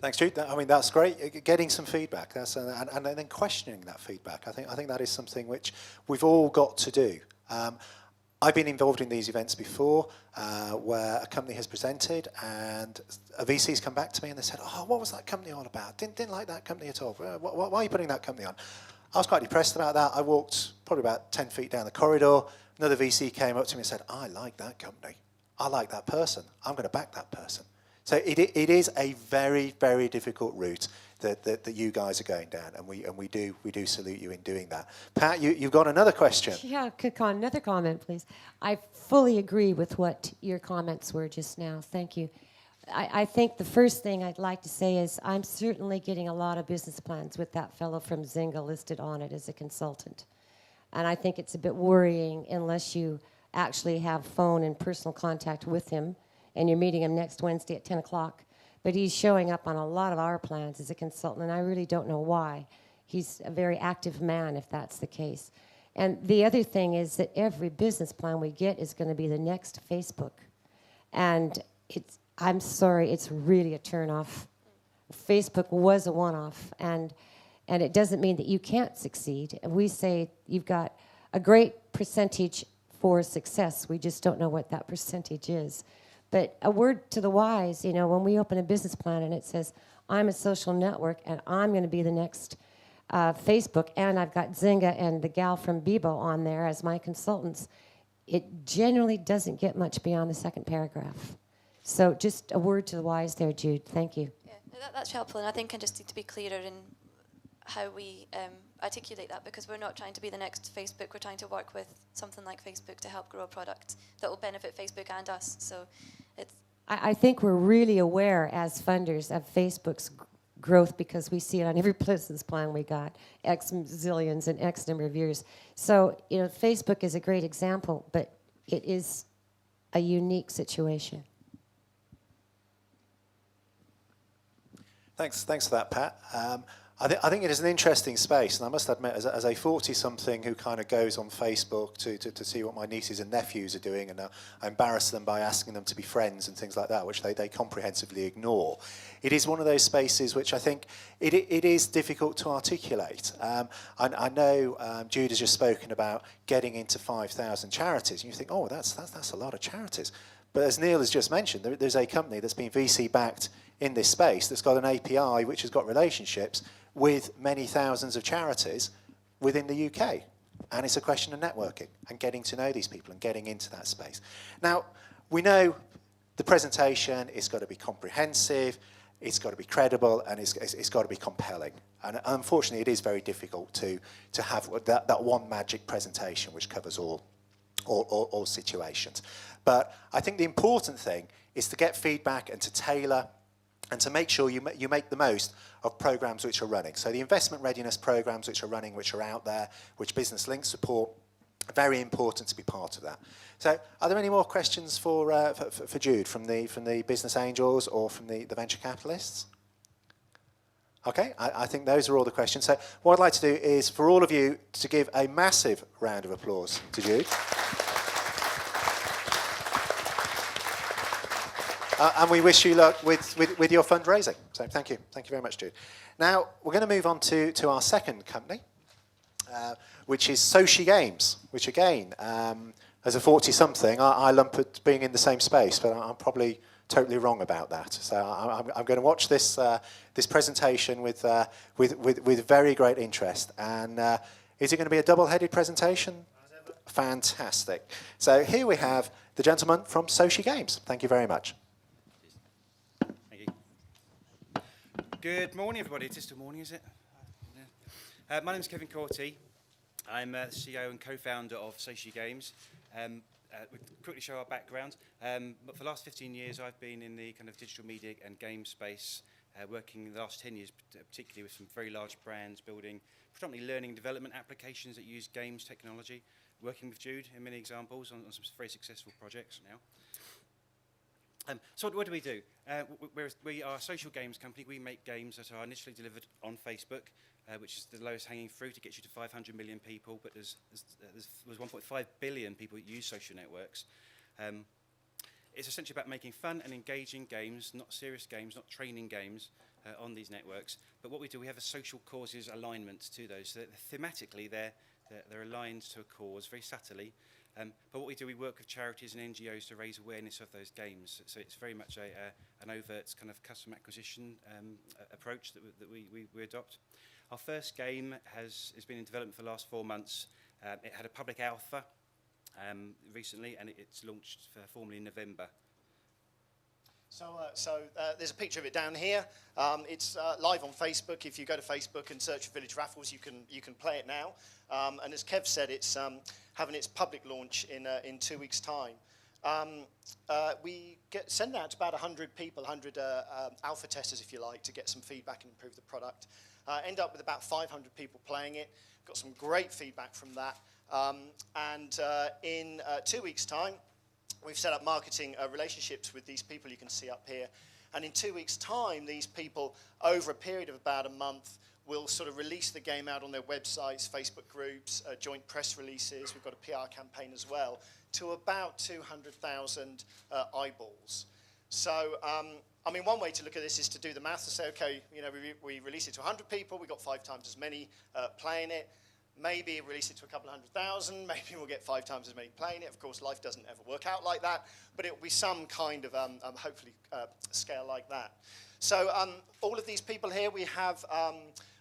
Speaker 1: Thanks, Jude. I mean, that's great. Getting some feedback, and then questioning that feedback. I think that is something which we've all got to do. I've been involved in these events before, where a company has presented and a VC's come back to me and they said, "Oh, what was that company all about? Didn't like that company at all. Why are you putting that company on?" I was quite depressed about that. I walked probably about 10 feet down the corridor. Another VC came up to me and said, "I like that company. I like that person. I'm going to back that person." So it is a very, very difficult route that you guys are going down, and we do salute you in doing that. Pat, you've got another question.
Speaker 6: Yeah, another comment, please. I fully agree with what your comments were just now. Thank you. I think the first thing I'd like to say is I'm certainly getting a lot of business plans with that fellow from Zynga listed on it as a consultant. And I think it's a bit worrying unless you actually have phone and personal contact with him, and you're meeting him next Wednesday at 10 o'clock. But he's showing up on a lot of our plans as a consultant, and I really don't know why. He's a very active man, if that's the case. And the other thing is that every business plan we get is going to be the next Facebook. And I'm sorry, it's really a turn-off. Facebook was a one-off, and it doesn't mean that you can't succeed. And we say you've got a great percentage for success. We just don't know what that percentage is. But a word to the wise, when we open a business plan and it says, I'm a social network and I'm going to be the next Facebook, and I've got Zynga and the gal from Bebo on there as my consultants, it generally doesn't get much beyond the second paragraph. So just a word to the wise there, Jude. Thank you.
Speaker 10: Yeah, that's helpful, and I think I just need to be clearer in how we articulate that, because we're not trying to be the next Facebook. We're trying to work with something like Facebook to help grow a product that will benefit Facebook and us. So it's.
Speaker 6: I think we're really aware as funders of Facebook's growth because we see it on every business plan we got, X zillions and X number of years. So, Facebook is a great example, but it is a unique situation.
Speaker 1: Thanks for that, Pat. I think it is an interesting space, and I must admit, as a 40-something who kind of goes on Facebook to see what my nieces and nephews are doing, and I embarrass them by asking them to be friends and things like that, which they comprehensively ignore. It is one of those spaces which I think it is difficult to articulate. I know Jude has just spoken about getting into 5,000 charities, and you think, oh, that's a lot of charities. But as Neil has just mentioned, there's a company that's been VC-backed in this space that's got an API which has got relationships with many thousands of charities within the UK. And it's a question of networking and getting to know these people and getting into that space. Now, we know the presentation is got to be comprehensive, it's got to be credible, and it's got to be compelling. And unfortunately, it is very difficult to have that one magic presentation which covers all situations. But I think the important thing is to get feedback and to tailor and to make sure you make the most of programs which are running. So the investment readiness programs which are running, which are out there, which Business Link support, very important to be part of that. So are there any more questions for Jude from the business angels or from the venture capitalists? Okay, I think those are all the questions. So what I'd like to do is for all of you to give a massive round of applause to Jude. And we wish you luck with your fundraising. So thank you very much, Jude. Now we're going to move on to our second company, which is Soci Games, which again, as a 40-something, I lump at being in the same space, but I'm probably totally wrong about that. So I'm going to watch this presentation with very great interest. And is it going to be a double-headed presentation? Fantastic. So here we have the gentleman from Soci Games. Thank you very much.
Speaker 12: Good morning, everybody. It is still morning, is it? Yeah. My name is Kevin Corty. I'm the CEO and co-founder of Soci Games. We'll quickly show our background. But for the last 15 years, I've been in the kind of digital media and game space, working the last 10 years, particularly with some very large brands, building predominantly learning and development applications that use games technology, working with Jude in many examples on some very successful projects now. So what do? We are a social games company. We make games that are initially delivered on Facebook, which is the lowest hanging fruit. It gets you to 500 million people, but there's 1.5 billion people that use social networks. It's essentially about making fun and engaging games, not serious games, not training games on these networks. But what we do, we have a social causes alignment to those. So thematically, they're aligned to a cause very subtly. But what we do, we work with charities and NGOs to raise awareness of those games. So it's very much an overt kind of customer acquisition approach that we adopt. Our first game has been in development for the last 4 months. It had a public alpha recently, and it's launched formally in November.
Speaker 13: So there's a picture of it down here. It's live on Facebook. If you go to Facebook and search for Village Raffles, you can play it now. And as Kev said, it's having its public launch in 2 weeks' time. We send out to about 100 people, 100 alpha testers, if you like, to get some feedback and improve the product. End up with about 500 people playing it. Got some great feedback from that. In 2 weeks' time, we've set up marketing relationships with these people you can see up here. And in 2 weeks' time, these people, over a period of about a month, will sort of release the game out on their websites, Facebook groups, joint press releases. We've got a PR campaign as well, to about 200,000 eyeballs. So, I mean, one way to look at this is to do the math and say, okay, you know, we release it to 100 people, we got 5 times as many playing it. Maybe release it to a couple of 100,000, maybe we'll get 5 times as many playing it. Of course, life doesn't ever work out like that, but it will be some kind of, hopefully, scale like that. So all of these people here we have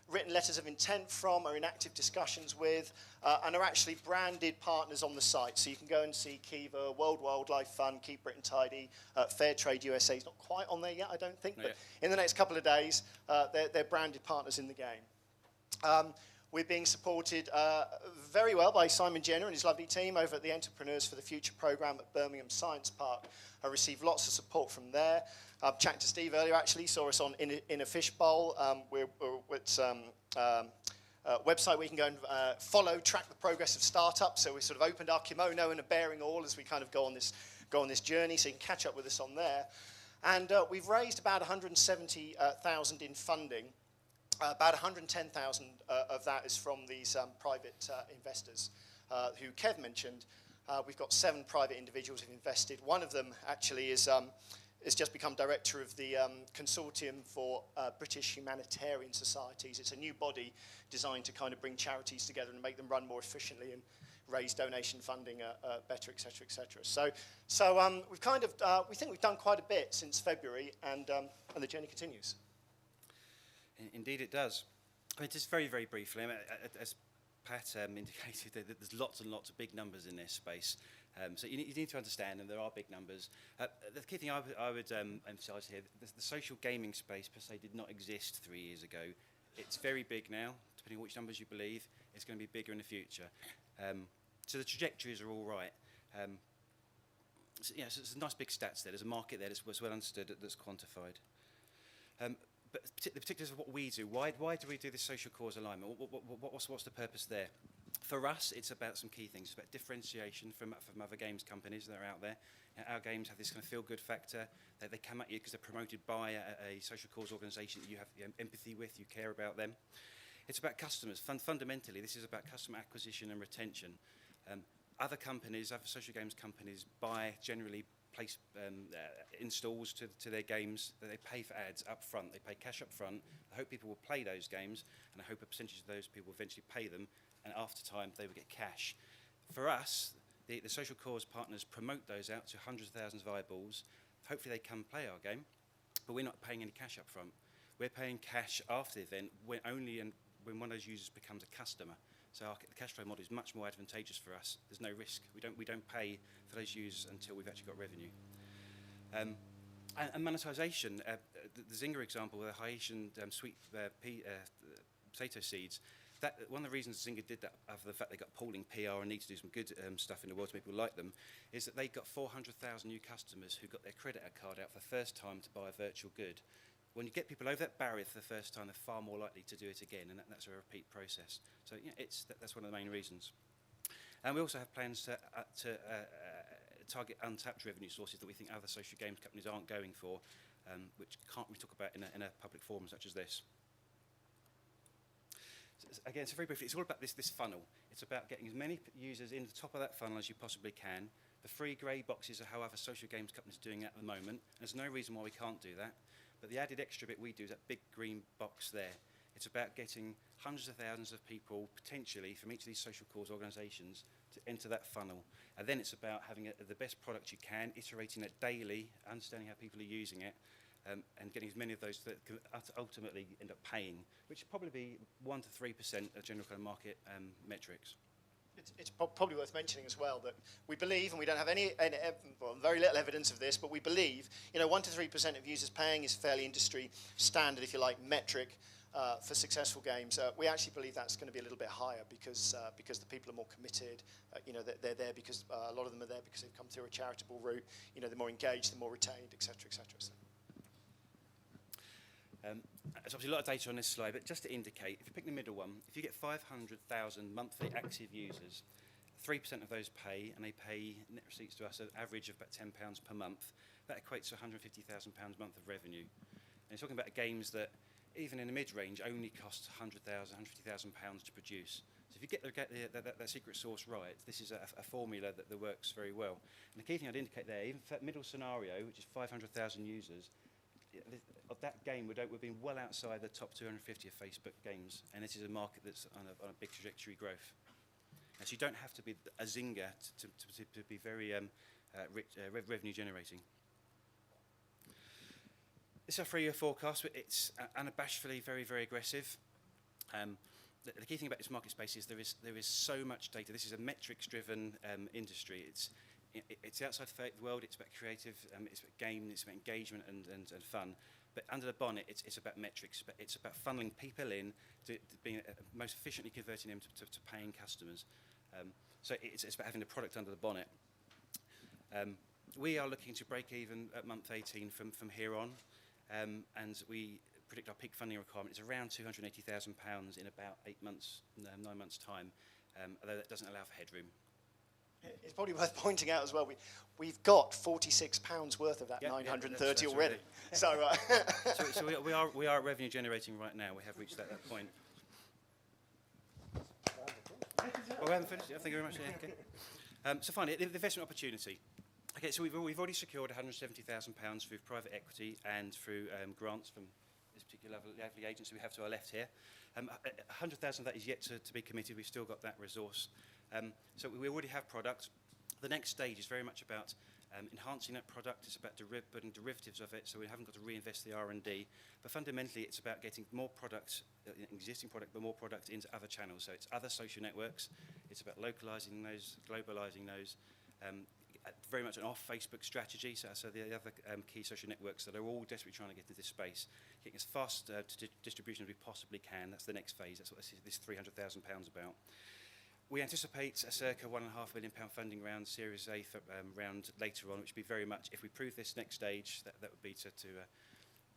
Speaker 13: written letters of intent from, are in active discussions with, and are actually branded partners on the site. So you can go and see Kiva, World Wildlife Fund, Keep Britain Tidy, Fair Trade USA is not quite on there yet, I don't think, but in the next couple of days, they're branded partners in the game. We're being supported very well by Simon Jenner and his lovely team over at the Entrepreneurs for the Future programme at Birmingham Science Park. I received lots of support from there. Chatting to Steve earlier, actually, saw us on In a Fishbowl. We're at website where you can go and track the progress of startups. So we sort of opened our kimono and are bearing all as we kind of go on this journey. So you can catch up with us on there. And we've raised about 170,000 in funding. About 110,000 of that is from these private investors who Kev mentioned. We've got 7 private individuals who've invested. One of them actually is just become director of the Consortium for British Humanitarian Societies. It's a new body designed to kind of bring charities together and make them run more efficiently and raise donation funding better, et cetera, et cetera. So we've kind of, we think we've done quite a bit since February, and the journey continues.
Speaker 12: Indeed it does. I mean, just very, very briefly, I mean, as Pat indicated, there's lots and lots of big numbers in this space. So you need to understand, and there are big numbers. The key thing I would emphasise here, the social gaming space per se did not exist 3 years ago. It's very big now, depending on which numbers you believe. It's going to be bigger in the future. So the trajectories are all right. So there's some nice big stats there. There's a market there that's well understood, that's quantified. But the particulars of what we do, why do we do this social cause alignment? What's the purpose there? For us, it's about some key things. It's about differentiation from other games companies that are out there. Our games have this kind of feel-good factor. That they come at you because they're promoted by a social cause organisation that you have empathy with, you care about them. It's about customers. Fundamentally, this is about customer acquisition and retention. Other companies, other social games companies, generally place installs to their games that they pay for ads up front. They pay cash up front. I hope people will play those games, and I hope a percentage of those people will eventually pay them, and after time they will get cash. For us, the social cause partners promote those out to hundreds of thousands of eyeballs. Hopefully they come play our game, but we're not paying any cash up front. We're paying cash after the event when one of those users becomes a customer. So the cash flow model is much more advantageous for us. There's no risk. We don't pay for those users until we've actually got revenue. And monetization, the Zynga example, the Haitian sweet potato seeds, one of the reasons Zynga did that, after the fact they got polling PR and need to do some good stuff in the world to make people like them, is that they got 400,000 new customers who got their credit card out for the first time to buy a virtual good. When you get people over that barrier for the first time, they're far more likely to do it again, and that's a repeat process. So that's one of the main reasons. And we also have plans to target untapped revenue sources that we think other social games companies aren't going for, which can't we talk about in a public forum such as this. Again, so very briefly, it's all about this funnel. It's about getting as many users in the top of that funnel as you possibly can. The 3 grey boxes are how other social games companies are doing it at the moment. There's no reason why we can't do that. But the added extra bit we do is that big green box there. It's about getting hundreds of thousands of people, potentially, from each of these social cause organisations to enter that funnel. And then it's about having the best product you can, iterating it daily, understanding how people are using it, and getting as many of those that can ultimately end up paying, which would probably be 1 to 3% of general kind of market metrics.
Speaker 13: It's probably worth mentioning as well that we believe, and we don't have well, very little evidence of this, but we believe, 1 to 3% of users paying is fairly industry standard, if you like, metric for successful games. We actually believe that's going to be a little bit higher because the people are more committed. They're there because a lot of them are there because they've come through a charitable route. They're more engaged, they're more retained, etc., etc. So.
Speaker 12: There's obviously a lot of data on this slide, but just to indicate, if you pick the middle one, if you get 500,000 monthly active users, 3% of those pay, and they pay net receipts to us at an average of about £10 per month. That equates to £150,000 a month of revenue. And you're talking about games that, even in the mid-range, only cost £150,000 to produce. So if you get that secret sauce right, this is a formula that works very well. And the key thing I'd indicate there, even for that middle scenario, which is 500,000 users, of that game would have been well outside the top 250 of Facebook games, and this is a market that's on a big trajectory growth. And so you don't have to be a zinger to be very revenue generating. This is our 3-year forecast, but it's unabashedly very, very aggressive. The key thing about this market space is there is so much data. This is a metrics-driven industry. It's outside the world, it's about creative, it's about game, it's about engagement and fun. But under the bonnet, it's about metrics. But it's about funneling people in, to being most efficiently converting them to paying customers. So it's about having the product under the bonnet. We are looking to break even at month 18 from here on. And we predict our peak funding requirement is around £280,000 in about 9 months' time, although that doesn't allow for headroom.
Speaker 13: It's probably worth pointing out as well, we've got £46 worth of that 930 already.
Speaker 12: Right. So we are revenue generating right now. We have reached that point. Well, we haven't finished. Thank you very much. Yeah, okay. So finally, the investment opportunity. Okay, so we've already secured £170,000 through private equity and through grants from this particular lovely agency we have to our left here. 100,000 of that is yet to be committed. We've still got that resource. So we already have product. The next stage is very much about enhancing that product. It's about putting derivatives of it, so we haven't got to reinvest the R&D. But fundamentally, it's about getting more product, existing product, but more product into other channels. So it's other social networks. It's about localizing those, globalizing those. Very much an off-Facebook strategy. So the other key social networks that are all desperately trying to get into this space, getting as fast to distribution as we possibly can. That's the next phase. That's what this £300,000 about. We anticipate a circa £1.5 million funding round, Series A round later on, which would be very much, if we prove this next stage, that would be to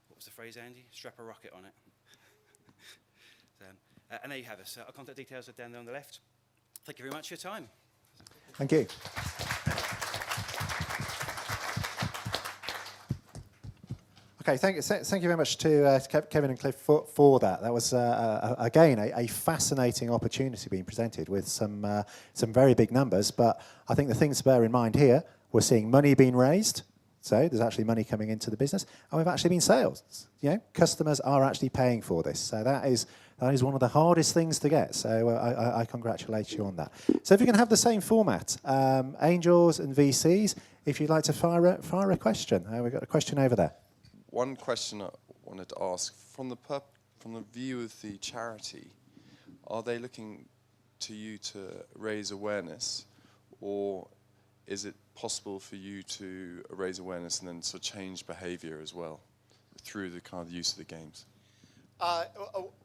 Speaker 12: what was the phrase, Andy? Strap a rocket on it. And there you have us. Our contact details are down there on the left. Thank you very much for your time.
Speaker 1: Thank you. Okay, thank you very much to Kevin and Cliff for that. That was, again, a fascinating opportunity being presented with some very big numbers. But I think the things to bear in mind here, we're seeing money being raised. So there's actually money coming into the business. And we've actually been sales. Customers are actually paying for this. So that is one of the hardest things to get. So I congratulate you on that. So if you can have the same format, angels and VCs, if you'd like to fire a question. We've got a question over there.
Speaker 2: One question I wanted to ask, from the view of the charity, are they looking to you to raise awareness, or is it possible for you to raise awareness and then sort of change behaviour as well through the kind of use of the games?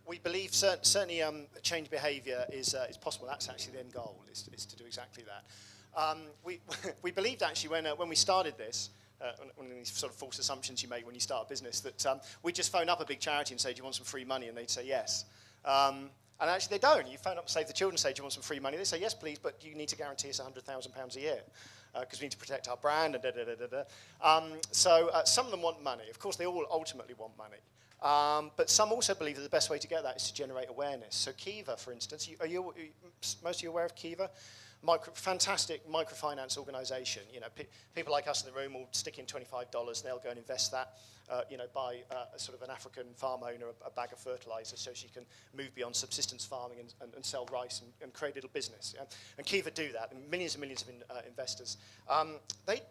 Speaker 13: We believe certainly change behaviour is possible. That's actually the end goal, is to do exactly that. We believed actually when we started this, one of these sort of false assumptions you make when you start a business, that we just phone up a big charity and say, do you want some free money? And they'd say yes. And actually they don't. You phone up and Save the Children, say, do you want some free money? They say, yes, please, but you need to guarantee us £100,000 a year because we need to protect our brand and So some of them want money. Of course, they all ultimately want money. But some also believe that the best way to get that is to generate awareness. So Kiva, for instance, most of you aware of Kiva? Fantastic microfinance organisation. People like us in the room will stick in $25 and they'll go and invest that. Buy sort of an African farm owner a bag of fertiliser so she can move beyond subsistence farming and sell rice and create a little business. Yeah? And Kiva do that. And millions of investors. They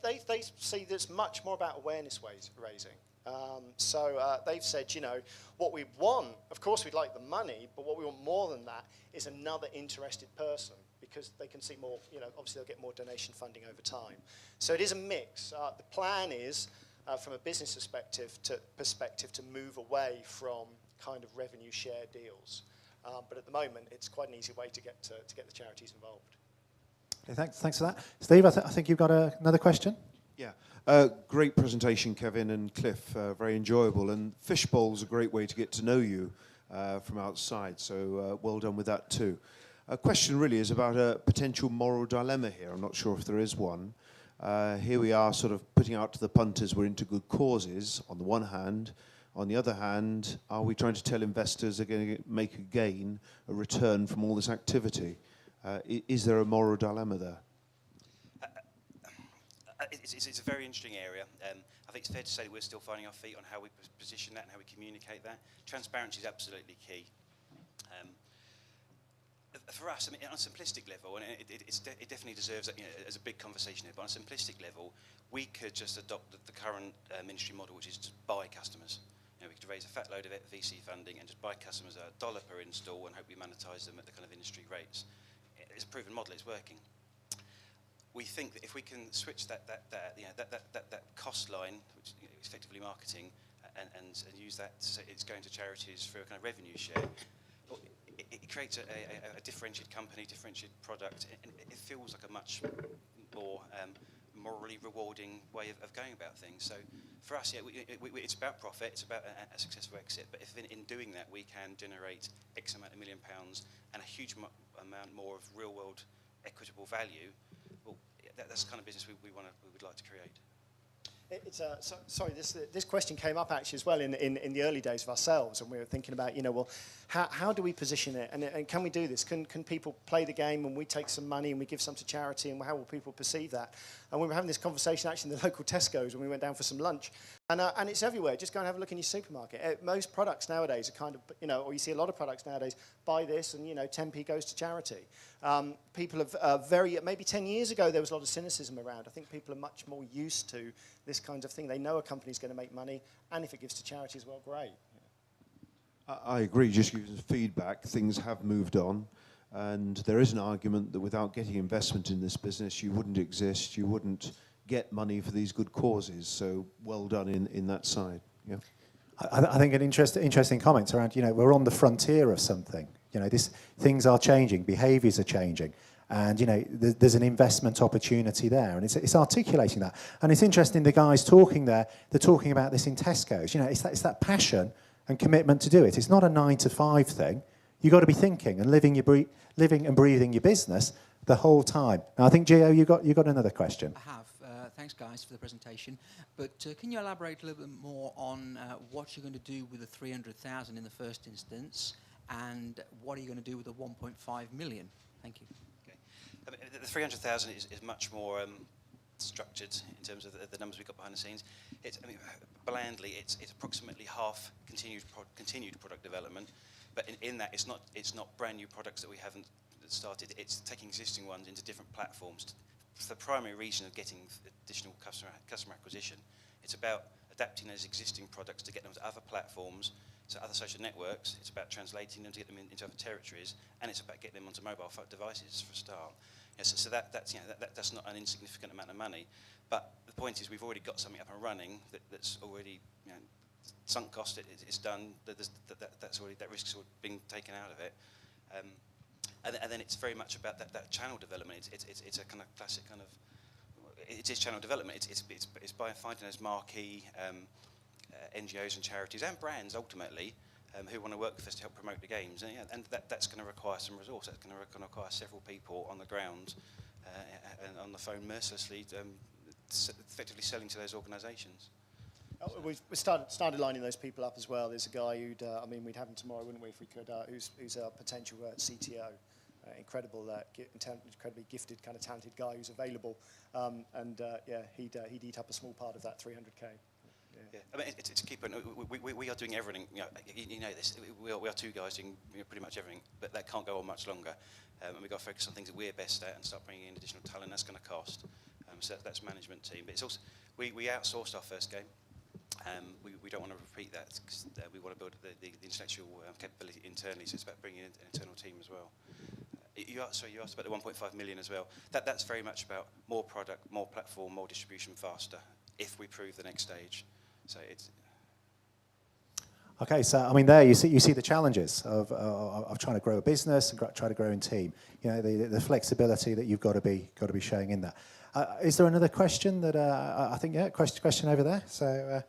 Speaker 13: see there's much more about awareness raising. So they've said, what we want, of course we'd like the money, but what we want more than that is another interested person because they can see more, obviously they'll get more donation funding over time. So it is a mix. The plan is, from a business perspective, to move away from kind of revenue share deals. But at the moment, it's quite an easy way to get the charities involved.
Speaker 1: Okay, thanks for that. Steve, I think you've got another question?
Speaker 4: Yeah. Great presentation, Kevin and Cliff. Very enjoyable. And Fishbowl's a great way to get to know you from outside. So well done with that too. A question really is about a potential moral dilemma here. I'm not sure if there is one. Here we are sort of putting out to the punters we're into good causes on the one hand. On the other hand, are we trying to tell investors they're going to make a gain, a return from all this activity? Is there a moral dilemma there?
Speaker 12: It's a very interesting area. I think it's fair to say that we're still finding our feet on how we position that and how we communicate that. Transparency is absolutely key. For us, I mean, on a simplistic level, and it definitely deserves as a big conversation here, but on a simplistic level, we could just adopt the current ministry model, which is to buy customers. We could raise a fat load of VC funding and just buy customers $1 per install and hope we monetize them at the kind of industry rates. It's a proven model, it's working. We think that if we can switch that cost line, which is effectively marketing, and use that, so it's going to charities for a kind of revenue share, it creates a differentiated company, differentiated product, and it feels like a much more morally rewarding way of going about things. So for us, it's about profit, it's about a successful exit, but if in doing that we can generate X amount of £1 million and a huge amount more of real-world equitable value, well, that's the kind of business we would like to create.
Speaker 13: Sorry, this question came up actually as well in the early days of ourselves, and we were thinking about, well, how do we position it, and can we do this? Can people play the game and we take some money and we give some to charity, and how will people perceive that? And we were having this conversation actually in the local Tesco's when we went down for some lunch, and it's everywhere. Just go and have a look in your supermarket. Most products nowadays are kind of, or you see a lot of products nowadays, buy this and 10p goes to charity. People have maybe 10 years ago there was a lot of cynicism around. I think people are much more used to this kind of thing. They know a company's going to make money, and if it gives to charity as well, great.
Speaker 4: I agree. Just using feedback, things have moved on, and there is an argument that without getting investment in this business, you wouldn't exist, you wouldn't get money for these good causes. So well done in that side. Yeah.
Speaker 1: I think an interesting comments around, we're on the frontier of something. Things are changing, behaviours are changing, and there's an investment opportunity there, and it's articulating that. And it's interesting, the guys talking there, they're talking about this in Tesco's. It's that passion and commitment to do it. It's not a 9-to-5 thing. You've got to be thinking and living and breathing your business the whole time. Now, I think, Gio, you got another question.
Speaker 8: I have. Thanks, guys, for the presentation. But can you elaborate a little bit more on what you're going to do with the 300,000 in the first instance, and what are you going to do with the 1.5 million? Thank you.
Speaker 12: Okay. I mean, the 300,000 is much more structured in terms of the numbers we've got behind the scenes. Blandly, it's approximately half continued product development, but in that it's not brand new products that we haven't started. It's taking existing ones into different platforms for the primary reason of getting additional customer acquisition. It's about adapting those existing products to get them to other platforms, to other social networks. It's about translating them to get them into other territories, and it's about getting them onto mobile devices for a start. So that's not an insignificant amount of money. But the point is, we've already got something up and running that's already sunk cost. It's done. That risk's been taken out of it. And then it's very much about that channel development. It's a kind of classic kind of. It is channel development. It's by finding those marquee NGOs and charities and brands ultimately who want to work with us to help promote the games, and that's going to require some resource. That's going to require several people on the ground and on the phone mercilessly, effectively selling to those organisations.
Speaker 13: We've started lining those people up as well. There's a guy who'd, we'd have him tomorrow, wouldn't we, if we could, who's a potential CTO. Incredibly gifted, kind of talented guy who's available, he'd eat up a small part of that 300k.
Speaker 12: Yeah. I mean, it's a key point. We are doing everything. This. We are two guys doing pretty much everything, but that can't go on much longer. And we've got to focus on things that we're best at and start bringing in additional talent. That's going to cost. So that's management team. But it's also we outsourced our first game. We don't want to repeat that because we want to build the intellectual capability internally. So it's about bringing in an internal team as well. You asked about the 1.5 million as well. That's very much about more product, more platform, more distribution faster, if we prove the next stage. So it's...
Speaker 1: Okay, so I mean, there you see the challenges of trying to grow a business and try to grow a team. You know, the flexibility that you've got to be showing in that. Is there another question that I think question over there? So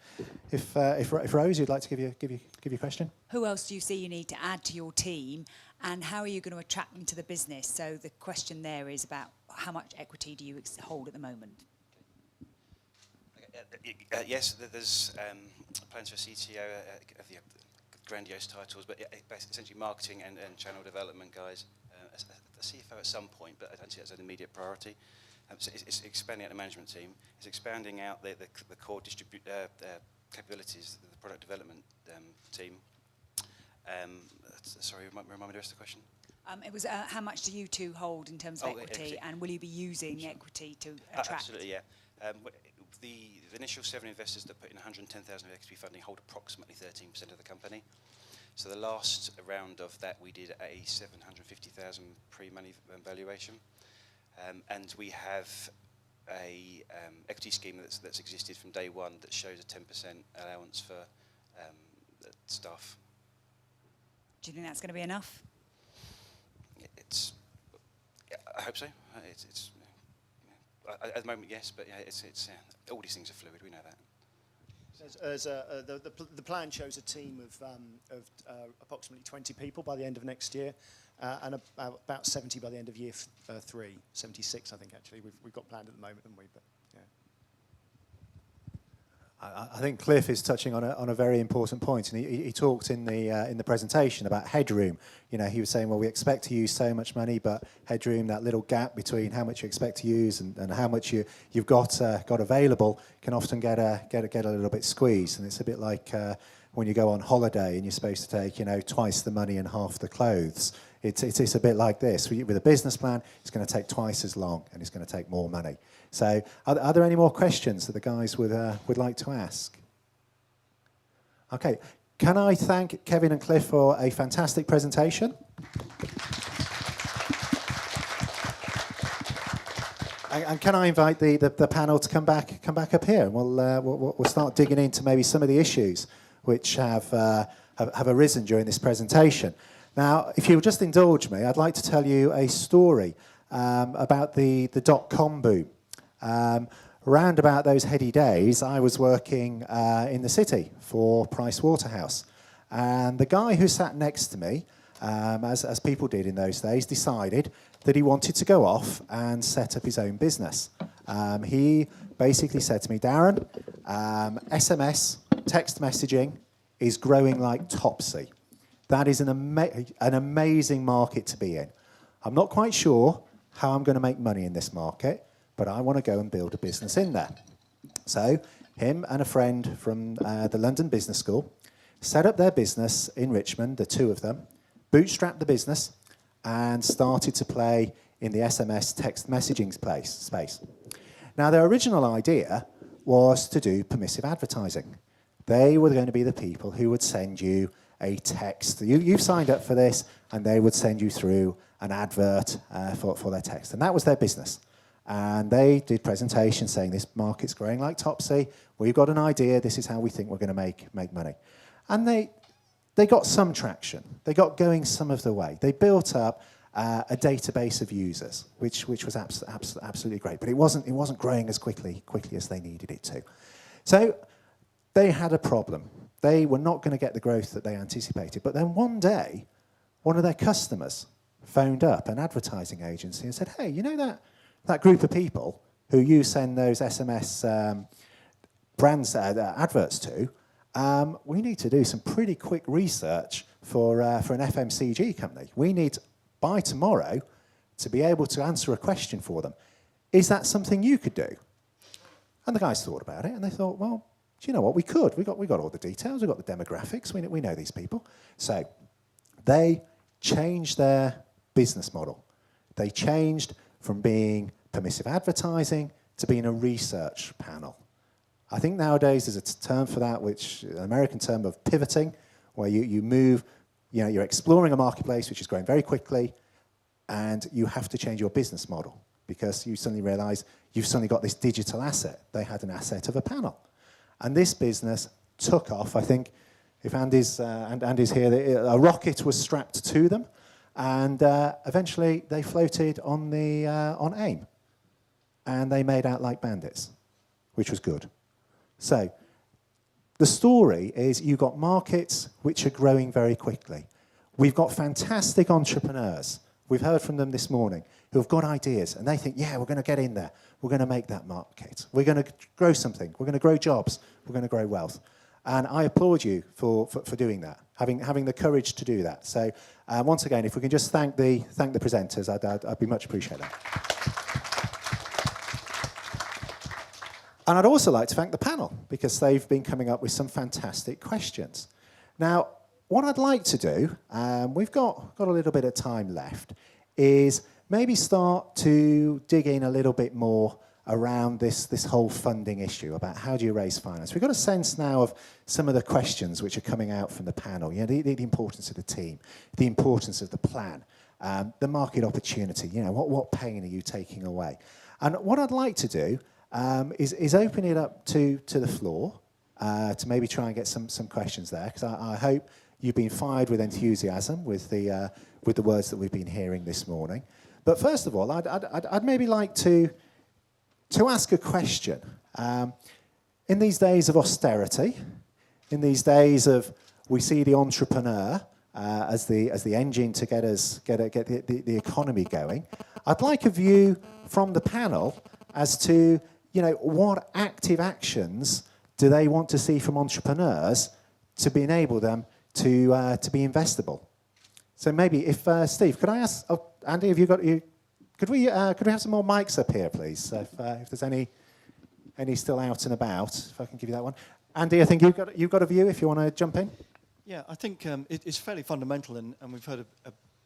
Speaker 1: if Rose, you'd like to give your question.
Speaker 3: Who else do you see you need to add to your team, and how are you going to attract them to the business? So the question there is about how much equity do you hold at the moment?
Speaker 12: Yes, there's plans for a CTO of the grandiose titles, but essentially marketing and channel development guys. A CFO at some point, but I don't see that as an immediate priority. So it's expanding out the management team. It's expanding out the core capabilities, the product development team. Sorry, remind me the rest of the question.
Speaker 3: It was how much do you two hold in terms of equity, and will you be using equity to attract?
Speaker 12: Absolutely, yeah. The initial 7 investors that put in 110,000 of equity funding hold approximately 13% of the company. So the last round of that, we did a 750,000 pre-money valuation, and we have a equity scheme that's existed from day one that shows a 10% allowance for staff.
Speaker 3: Do you think that's going to be enough?
Speaker 12: I hope so. At the moment, yes, but all these things are fluid. We know that.
Speaker 13: The plan shows a team of approximately 20 people by the end of next year, and about 70 by the end of year 3. 76, I think, actually. We've got planned at the moment, haven't we? But yeah.
Speaker 1: I think Cliff is touching on a very important point, and he talked in the presentation about headroom. You know, he was saying, well, we expect to use so much money, but headroom, that little gap between how much you expect to use and how much you've got available, can often get a little bit squeezed. And it's a bit like when you go on holiday and you're supposed to take twice the money and half the clothes. It's a bit like this. With a business plan, it's going to take twice as long and it's going to take more money. So are there any more questions that the guys would like to ask? Okay. Can I thank Kevin and Cliff for a fantastic presentation? And can I invite the panel to come back up here, and we'll start digging into maybe some of the issues which have arisen during this presentation. Now, if you'll just indulge me, I'd like to tell you a story about the dot-com boom. Around about those heady days, I was working in the city for Price Waterhouse, and the guy who sat next to me, as people did in those days, decided that he wanted to go off and set up his own business. He basically said to me, Darren, SMS, text messaging, is growing like topsy. That is an amazing market to be in. I'm not quite sure how I'm going to make money in this market, but I want to go and build a business in there. So him and a friend from the London Business School set up their business in Richmond, the two of them, bootstrapped the business, and started to play in the SMS text messaging space. Now, their original idea was to do permissive advertising. They were going to be the people who would send you a text. You've signed up for this, and they would send you through an advert for their text. And that was their business. And they did presentations saying this market's growing like topsy. We've got an idea. This is how we think we're going to make money. And they got some traction. They got going some of the way. They built up a database of users, which was absolutely great. But it wasn't growing as quickly as they needed it to. So they had a problem. They were not going to get the growth that they anticipated. But then one day, one of their customers phoned up an advertising agency and said, hey, you know that group of people who you send those SMS brands adverts to, we need to do some pretty quick research for an FMCG company. We need, by tomorrow, to be able to answer a question for them. Is that something you could do? And the guys thought about it, and they thought, well, do you know what? We could. We got all the details. We got the demographics. We know these people. So they changed their business model. They changed from being permissive advertising to being a research panel. I think nowadays there's a term for that, which an American term of pivoting, where you move, you're exploring a marketplace which is growing very quickly, and you have to change your business model because you suddenly realise you've suddenly got this digital asset. They had an asset of a panel. And this business took off. I think if Andy's here, a rocket was strapped to them, and eventually they floated on AIM, and they made out like bandits, which was good. So the story is you've got markets which are growing very quickly. We've got fantastic entrepreneurs. We've heard from them this morning who have got ideas, and they think, yeah, we're going to get in there. We're going to make that market. We're going to grow something. We're going to grow jobs. We're going to grow wealth. And I applaud you for doing that, having the courage to do that. So once again, if we can just thank the presenters, I'd be much appreciated. And I'd also like to thank the panel, because they've been coming up with some fantastic questions. Now, what I'd like to do, we've got a little bit of time left, is maybe start to dig in a little bit more around this whole funding issue, about how do you raise finance. We've got a sense now of some of the questions which are coming out from the panel. You know, the importance of the team, the importance of the plan, the market opportunity. You know, what pain are you taking away? And what I'd like to do is open it up to the floor to maybe try and get some questions there, because I hope you've been fired with enthusiasm with the words that we've been hearing this morning. But first of all, I'd maybe like to ask a question. In these days of austerity, in these days of we see the entrepreneur as the engine to get the economy going, I'd like a view from the panel as to, you know, what active actions do they want to see from entrepreneurs to enable them to be investable. So maybe if Steve, could I ask? Oh, Andy, have you got you? Could we have some more mics up here, please? If there's any still out and about, if I can give you that one. Andy, I think you've got a view. If you want to jump in.
Speaker 9: Yeah, I think it's fairly fundamental, and we've heard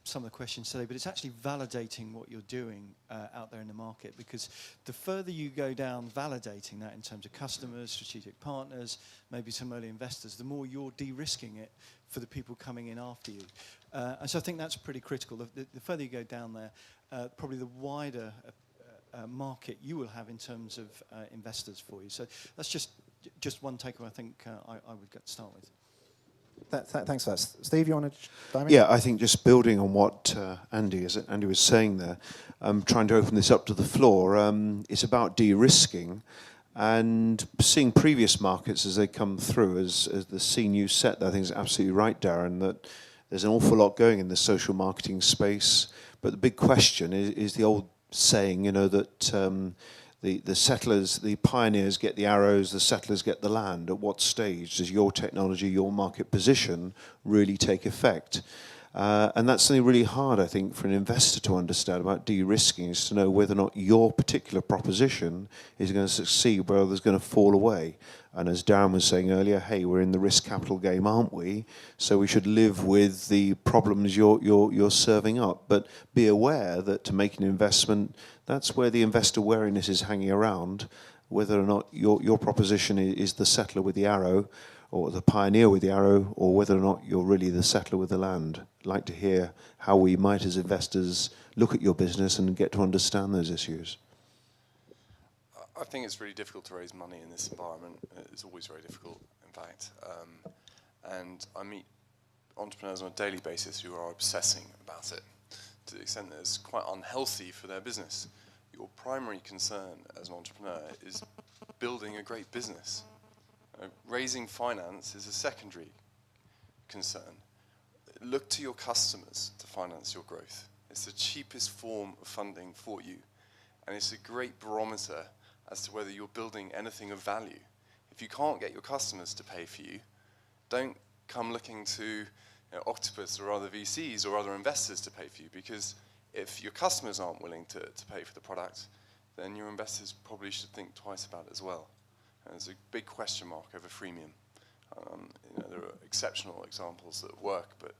Speaker 9: some of the questions today, but it's actually validating what you're doing out there in the market, because the further you go down validating that in terms of customers, strategic partners, maybe some early investors, the more you're de-risking it for the people coming in after you. And so I think that's pretty critical. The further you go down there, probably the wider market you will have in terms of investors for you. So that's just one takeaway I think I would get to start with.
Speaker 1: Thanks for that. Steve, you want to dive in?
Speaker 4: Yeah, I think just building on what Andy was saying there, trying to open this up to the floor, it's about de-risking and seeing previous markets as they come through, as the scene you set there. I think is absolutely right, Darren, that there's an awful lot going in the social marketing space, but the big question is the old saying, you know, that the settlers, the pioneers get the arrows, the settlers get the land. At what stage does your technology, your market position really take effect? And that's something really hard, I think, for an investor to understand about de-risking, is to know whether or not your particular proposition is going to succeed, whether others going to fall away. And as Darren was saying earlier, hey, we're in the risk capital game, aren't we? So we should live with the problems you're serving up. But be aware that to make an investment, that's where the investor wariness is hanging around, whether or not your proposition is the settler with the arrow, or the pioneer with the arrow, or whether or not you're really the settler with the land. I'd like to hear how we might, as investors, look at your business and get to understand those issues.
Speaker 2: I think it's really difficult to raise money in this environment. It's always very difficult, in fact. And I meet entrepreneurs on a daily basis who are obsessing about it, to the extent that it's quite unhealthy for their business. Your primary concern as an entrepreneur is building a great business. Raising finance is a secondary concern. Look to your customers to finance your growth. It's the cheapest form of funding for you. And it's a great barometer as to whether you're building anything of value. If you can't get your customers to pay for you, don't come looking to Octopus or other VCs or other investors to pay for you, because if your customers aren't willing to pay for the product, then your investors probably should think twice about it as well. And there's a big question mark over freemium. There are exceptional examples that work, but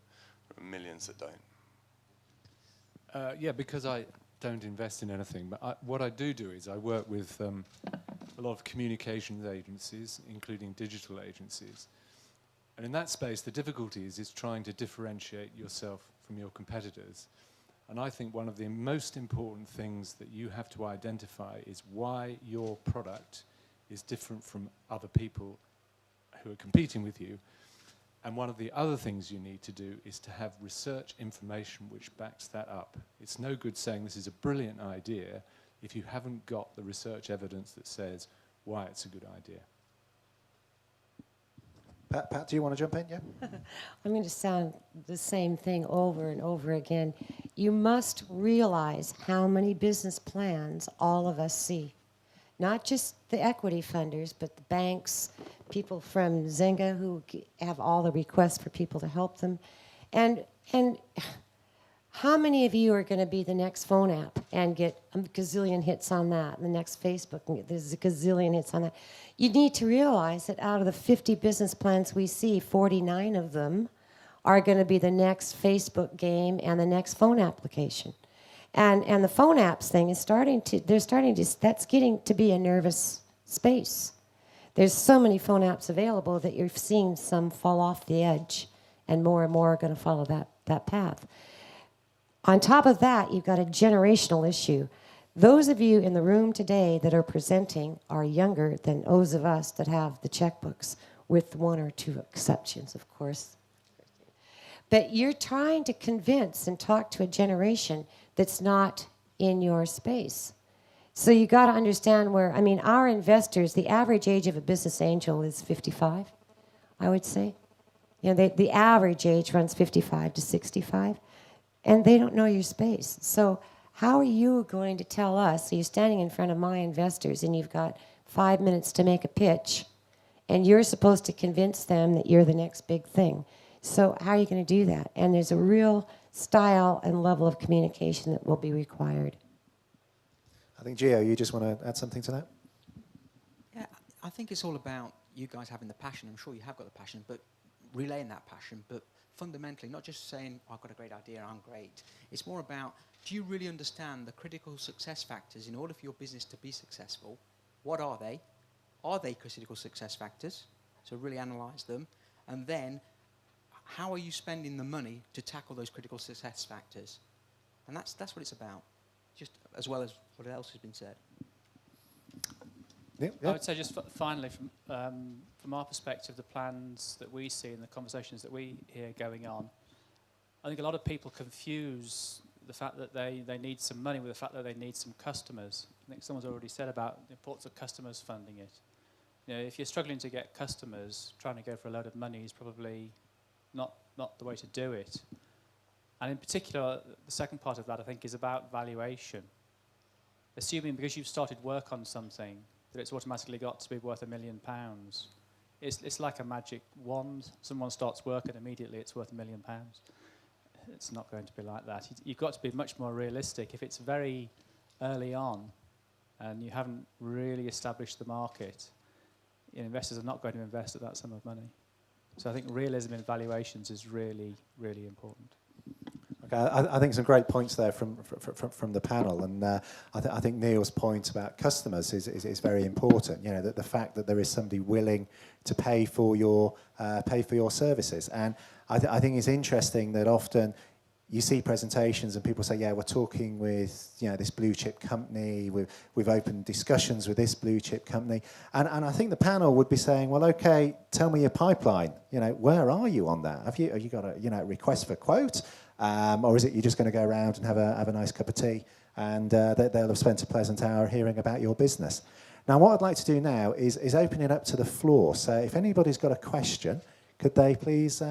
Speaker 2: there are millions that don't.
Speaker 5: Yeah, because I don't invest in anything, but what I do is I work with a lot of communications agencies, including digital agencies. And in that space, the difficulty is trying to differentiate yourself from your competitors. And I think one of the most important things that you have to identify is why your product is different from other people who are competing with you. And one of the other things you need to do is to have research information which backs that up. It's no good saying this is a brilliant idea if you haven't got the research evidence that says why it's a good idea.
Speaker 1: Pat, do you want to jump in? Yeah.
Speaker 6: I'm going to sound the same thing over and over again. You must realize how many business plans all of us see. Not just the equity funders, but the banks, people from Zynga who have all the requests for people to help them. And how many of you are going to be the next phone app and get a gazillion hits on that, and the next Facebook, and there's a gazillion hits on that? You need to realize that out of the 50 business plans we see, 49 of them are going to be the next Facebook game and the next phone application. And the phone apps thing is that's getting to be a nervous space. There's so many phone apps available that you're seeing some fall off the edge, and more are going to follow that path. On top of that, you've got a generational issue. Those of you in the room today that are presenting are younger than those of us that have the checkbooks, with one or two exceptions, of course. But you're trying to convince and talk to a generation that's not in your space. So you got to understand our investors, the average age of a business angel is 55, I would say. The average age runs 55 to 65, and they don't know your space. So how are you going to tell us, so you're standing in front of my investors and you've got 5 minutes to make a pitch, and you're supposed to convince them that you're the next big thing. So how are you going to do that? And there's a real style and level of communication that will be required.
Speaker 1: I think, Gio, you just want to add something to that?
Speaker 8: Yeah, I think it's all about you guys having the passion. I'm sure you have got the passion, but relaying that passion, but fundamentally, not just saying, I've got a great idea, I'm great. It's more about, do you really understand the critical success factors in order for your business to be successful? What are they? Are they critical success factors? So really analyze them. And then, how are you spending the money to tackle those critical success factors? And that's what it's about, just as well as what else has been said.
Speaker 1: Yeah.
Speaker 7: I would say just finally, from our perspective, the plans that we see and the conversations that we hear going on, I think a lot of people confuse the fact that they need some money with the fact that they need some customers. I think someone's already said about the importance of customers funding it. If you're struggling to get customers, trying to go for a load of money is probably not the way to do it. And in particular, the second part of that, I think, is about valuation. Assuming because you've started work on something that it's automatically got to be worth £1 million. It's like a magic wand. Someone starts work and immediately it's worth £1 million. It's not going to be like that. You've got to be much more realistic. If it's very early on and you haven't really established the market, investors are not going to invest at that sum of money. So I think realism in valuations is really, really important.
Speaker 1: Okay, I think some great points there from the panel, and I think Neil's point about customers is very important. That the fact that there is somebody willing to pay for your services, and I think it's interesting that often you see presentations and people say, yeah, we're talking with this blue chip company, we've opened discussions with this blue chip company, and I think the panel would be saying, well, okay, tell me your pipeline. Where are you on that? Have you got a request for quote? Or is it you're just going to go around and have a nice cup of tea, and they'll have spent a pleasant hour hearing about your business? Now, what I'd like to do now is open it up to the floor. So if anybody's got a question, could they please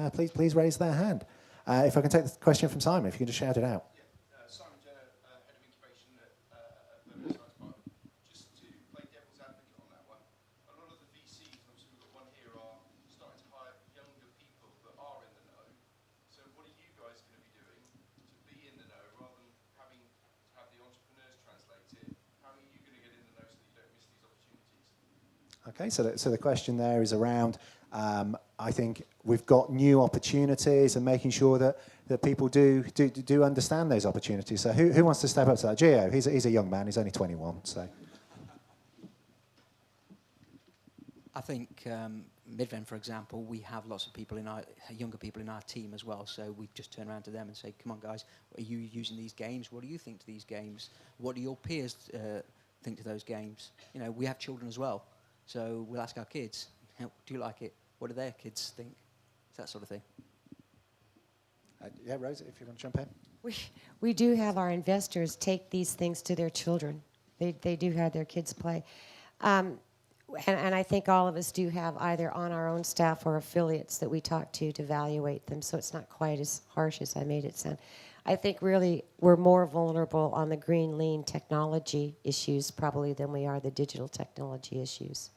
Speaker 1: raise their hand? If I can take the question from Simon, if you can just shout it out.
Speaker 4: Yeah, Simon Jenner, Head of Incubation at Birmingham. Just to play devil's advocate on that one, a lot of the VCs, and obviously we've got one here, are starting to hire younger people that are in the know. So what are you guys going to be doing to be in the know rather than having to have the entrepreneurs translate it? How are you going to get in the know so that you don't miss these opportunities?
Speaker 1: Okay, so the question there is around, I think we've got new opportunities and making sure that people do understand those opportunities. So who wants to step up to that? Gio, he's a young man, he's only 21, so.
Speaker 8: I think Midven, for example, we have lots of people younger people in our team as well. So we just turn around to them and say, "Come on, guys, are you using these games? What do you think to these games? What do your peers think to those games?" You know, we have children as well, so we'll ask our kids, "Do you like it? What do their kids think?" It's that sort of thing.
Speaker 1: Yeah, Rose, if you want to jump in.
Speaker 6: We do have our investors take these things to their children. They do have their kids play. And I think all of us do have either on our own staff or affiliates that we talk to evaluate them, so it's not quite as harsh as I made it sound. I think really we're more vulnerable on the green, lean technology issues probably than we are the digital technology issues.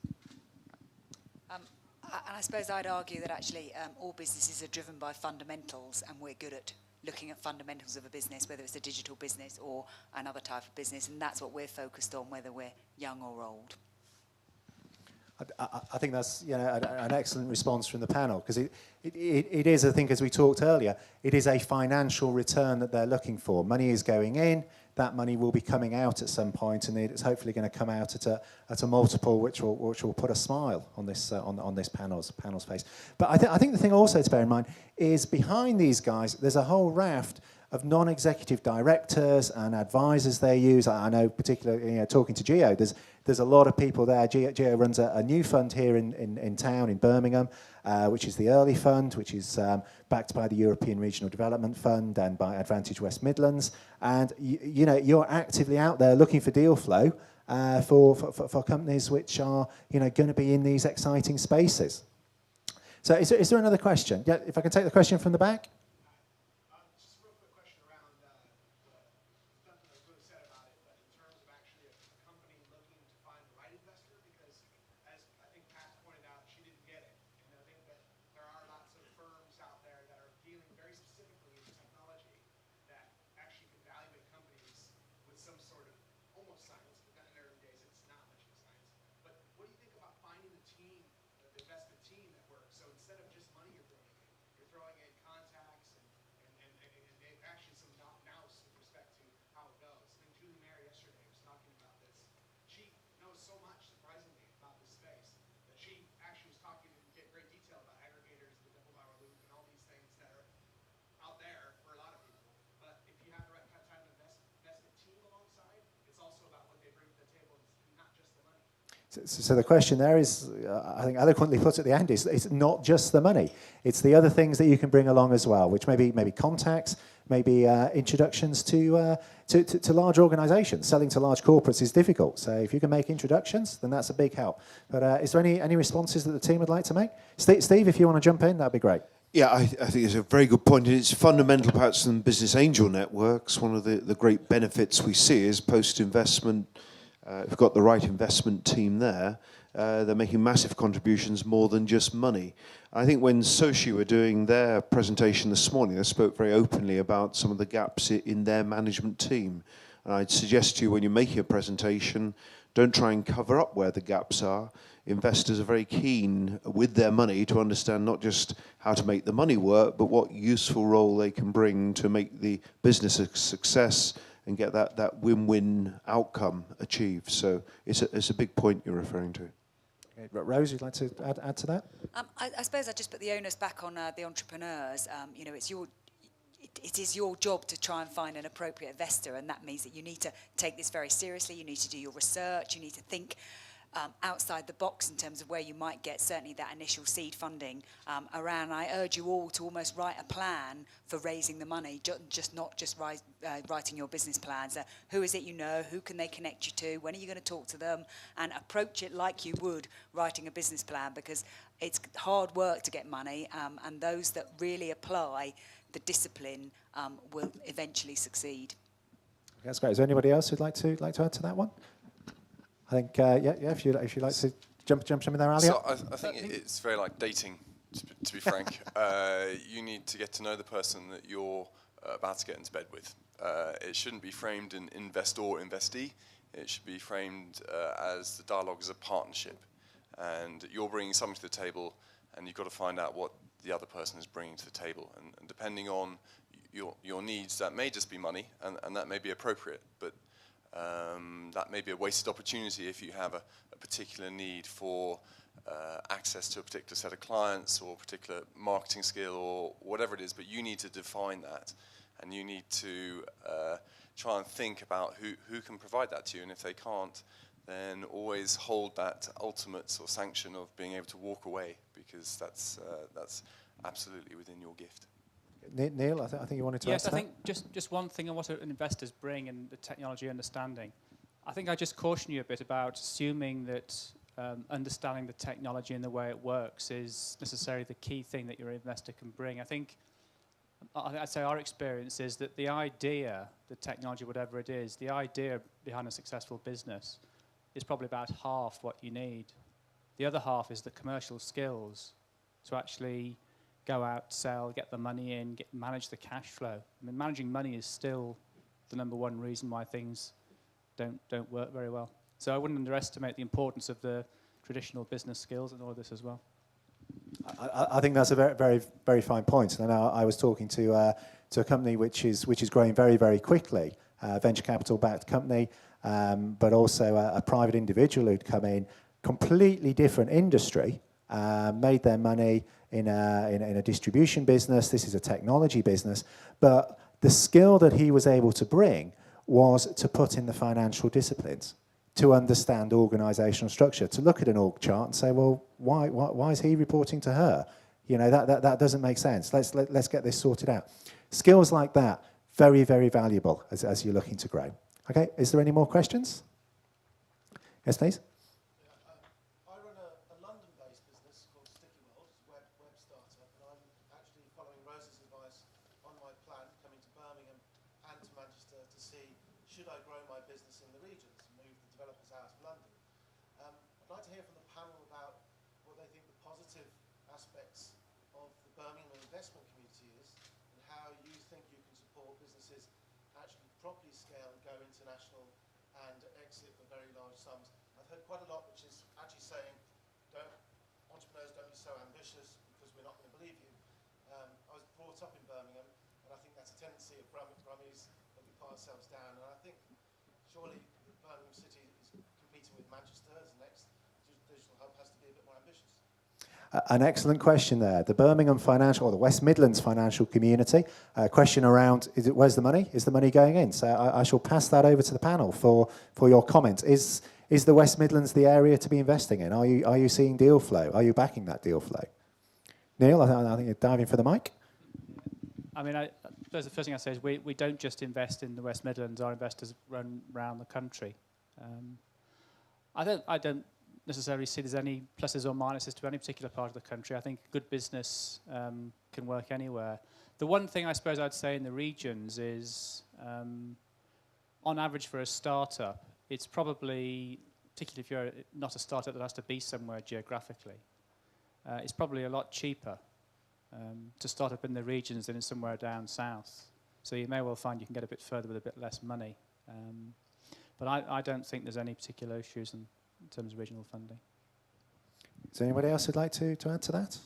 Speaker 3: And I suppose I'd argue that actually all businesses are driven by fundamentals, and we're good at looking at fundamentals of a business, whether it's a digital business or another type of business, and that's what we're focused on, whether we're young or old.
Speaker 1: I think that's an excellent response from the panel, because it is, I think, as we talked earlier, it is a financial return that they're looking for. Money is going in, that money will be coming out at some point, and it's hopefully going to come out at a multiple which will put a smile on this on this panel's face. But I think the thing also to bear in mind is behind these guys, there's a whole raft of non-executive directors and advisors they use. I know, particularly, talking to Geo, there's a lot of people there. Geo runs a new fund here in town, in Birmingham, which is the Early Fund, which is backed by the European Regional Development Fund and by Advantage West Midlands. And you're actively out there looking for deal flow for companies which are going to be in these exciting spaces. So is there another question? Yeah, if I can take the question from the back. So the question there is, I think eloquently put at the end, is it's not just the money. It's the other things that you can bring along as well, which maybe contacts, maybe introductions to large organisations. Selling to large corporates is difficult. So if you can make introductions, then that's a big help. But is there any responses that the team would like to make? Steve, if you want to jump in, that'd be great.
Speaker 4: Yeah, I think it's a very good point. And it's fundamental perhaps than business angel networks. One of the great benefits we see is post-investment. If you've got the right investment team there, they're making massive contributions more than just money. I think when Sochi were doing their presentation this morning, they spoke very openly about some of the gaps in their management team. And I'd suggest to you when you're making a presentation, don't try and cover up where the gaps are. Investors are very keen with their money to understand not just how to make the money work, but what useful role they can bring to make the business a success and get that win-win outcome achieved. So it's a big point you're referring to.
Speaker 1: Okay. Rose, you'd like to add to that?
Speaker 3: I suppose I'd just put the onus back on the entrepreneurs. It is your job to try and find an appropriate investor, and that means that you need to take this very seriously. You need to do your research. You need to think outside the box in terms of where you might get certainly that initial seed funding around. I urge you all to almost write a plan for raising the money, not just writing your business plans. Who is it you know? Who can they connect you to? When are you going to talk to them? And approach it like you would writing a business plan, because it's hard work to get money, and those that really apply the discipline will eventually succeed.
Speaker 1: That's great. Is there anybody else who'd like to add to that one? I think, if you'd like to jump in there, Ali.
Speaker 2: So I think it's very like dating, to be frank. You need to get to know the person that you're about to get into bed with. It shouldn't be framed in investor-investee. It should be framed as the dialogue as a partnership. And you're bringing something to the table, and you've got to find out what the other person is bringing to the table. And depending on your needs, that may just be money, and that may be appropriate, but that may be a wasted opportunity if you have a particular need for access to a particular set of clients or a particular marketing skill or whatever it is, but you need to define that, and you need to try and think about who can provide that to you, and if they can't, then always hold that ultimate sort of sanction of being able to walk away, because that's absolutely within your gift.
Speaker 1: Neil, I think you wanted to
Speaker 7: yes,
Speaker 1: answer
Speaker 7: I
Speaker 1: that?
Speaker 7: think just one thing on what investors bring and the technology understanding. I think I just caution you a bit about assuming that understanding the technology and the way it works is necessarily the key thing that your investor can bring. I think I'd say our experience is that the idea, the technology, whatever it is, the idea behind a successful business is probably about half what you need. The other half is the commercial skills to actually go out, sell, get the money in, manage the cash flow. I mean, managing money is still the number one reason why things don't work very well. So I wouldn't underestimate the importance of the traditional business skills and all of this as well.
Speaker 1: I think that's a very, very, very fine point. And I was talking to a company which is growing very, very quickly, venture capital-backed company, but also a private individual who'd come in, completely different industry, made their money in a distribution business. This is a technology business, but the skill that he was able to bring was to put in the financial disciplines, to understand organisational structure, to look at an org chart and say, well, why is he reporting to her? You know, that doesn't make sense. Let's get this sorted out. Skills like that, very, very valuable as you're looking to grow. Okay, is there any more questions? Yes, please.
Speaker 14: I run a London-based business called Sticky World, web startup, and I'm actually following Rose's advice on my plan, coming to Birmingham and to Manchester to see should I grow my business in the regions and move the developers out of London. I'd like to hear from the panel about what they think the positive aspects of the Birmingham investment community is and how you think you can support businesses actually properly scale and go international and exit for very large sums. I've heard quite a lot which is actually saying, entrepreneurs don't be so ambitious because we're not going to believe you. I was brought up in Birmingham, and I think that's a tendency of Brummies that we put ourselves down. And I think surely the Birmingham City is competing with Manchester as the next digital hub, has to be a bit more ambitious.
Speaker 1: An excellent question there. The Birmingham financial, or the West Midlands financial community, question around, where's the money? Is the money going in? So I shall pass that over to the panel for your comments. Is the West Midlands the area to be investing in? Are you seeing deal flow? Are you backing that deal flow? Neil, I think you're diving for the mic.
Speaker 7: I mean, I suppose the first thing I say is we don't just invest in the West Midlands. Our investors run around the country. I don't necessarily see there's any pluses or minuses to any particular part of the country. I think good business can work anywhere. The one thing I suppose I'd say in the regions is, on average for a startup, it's probably, particularly if you're not a startup that has to be somewhere geographically, it's probably a lot cheaper to start up in the regions than in somewhere down south. So you may well find you can get a bit further with a bit less money. But I don't think there's any particular issues in terms of regional funding.
Speaker 1: Is there anybody else who'd like to add to that?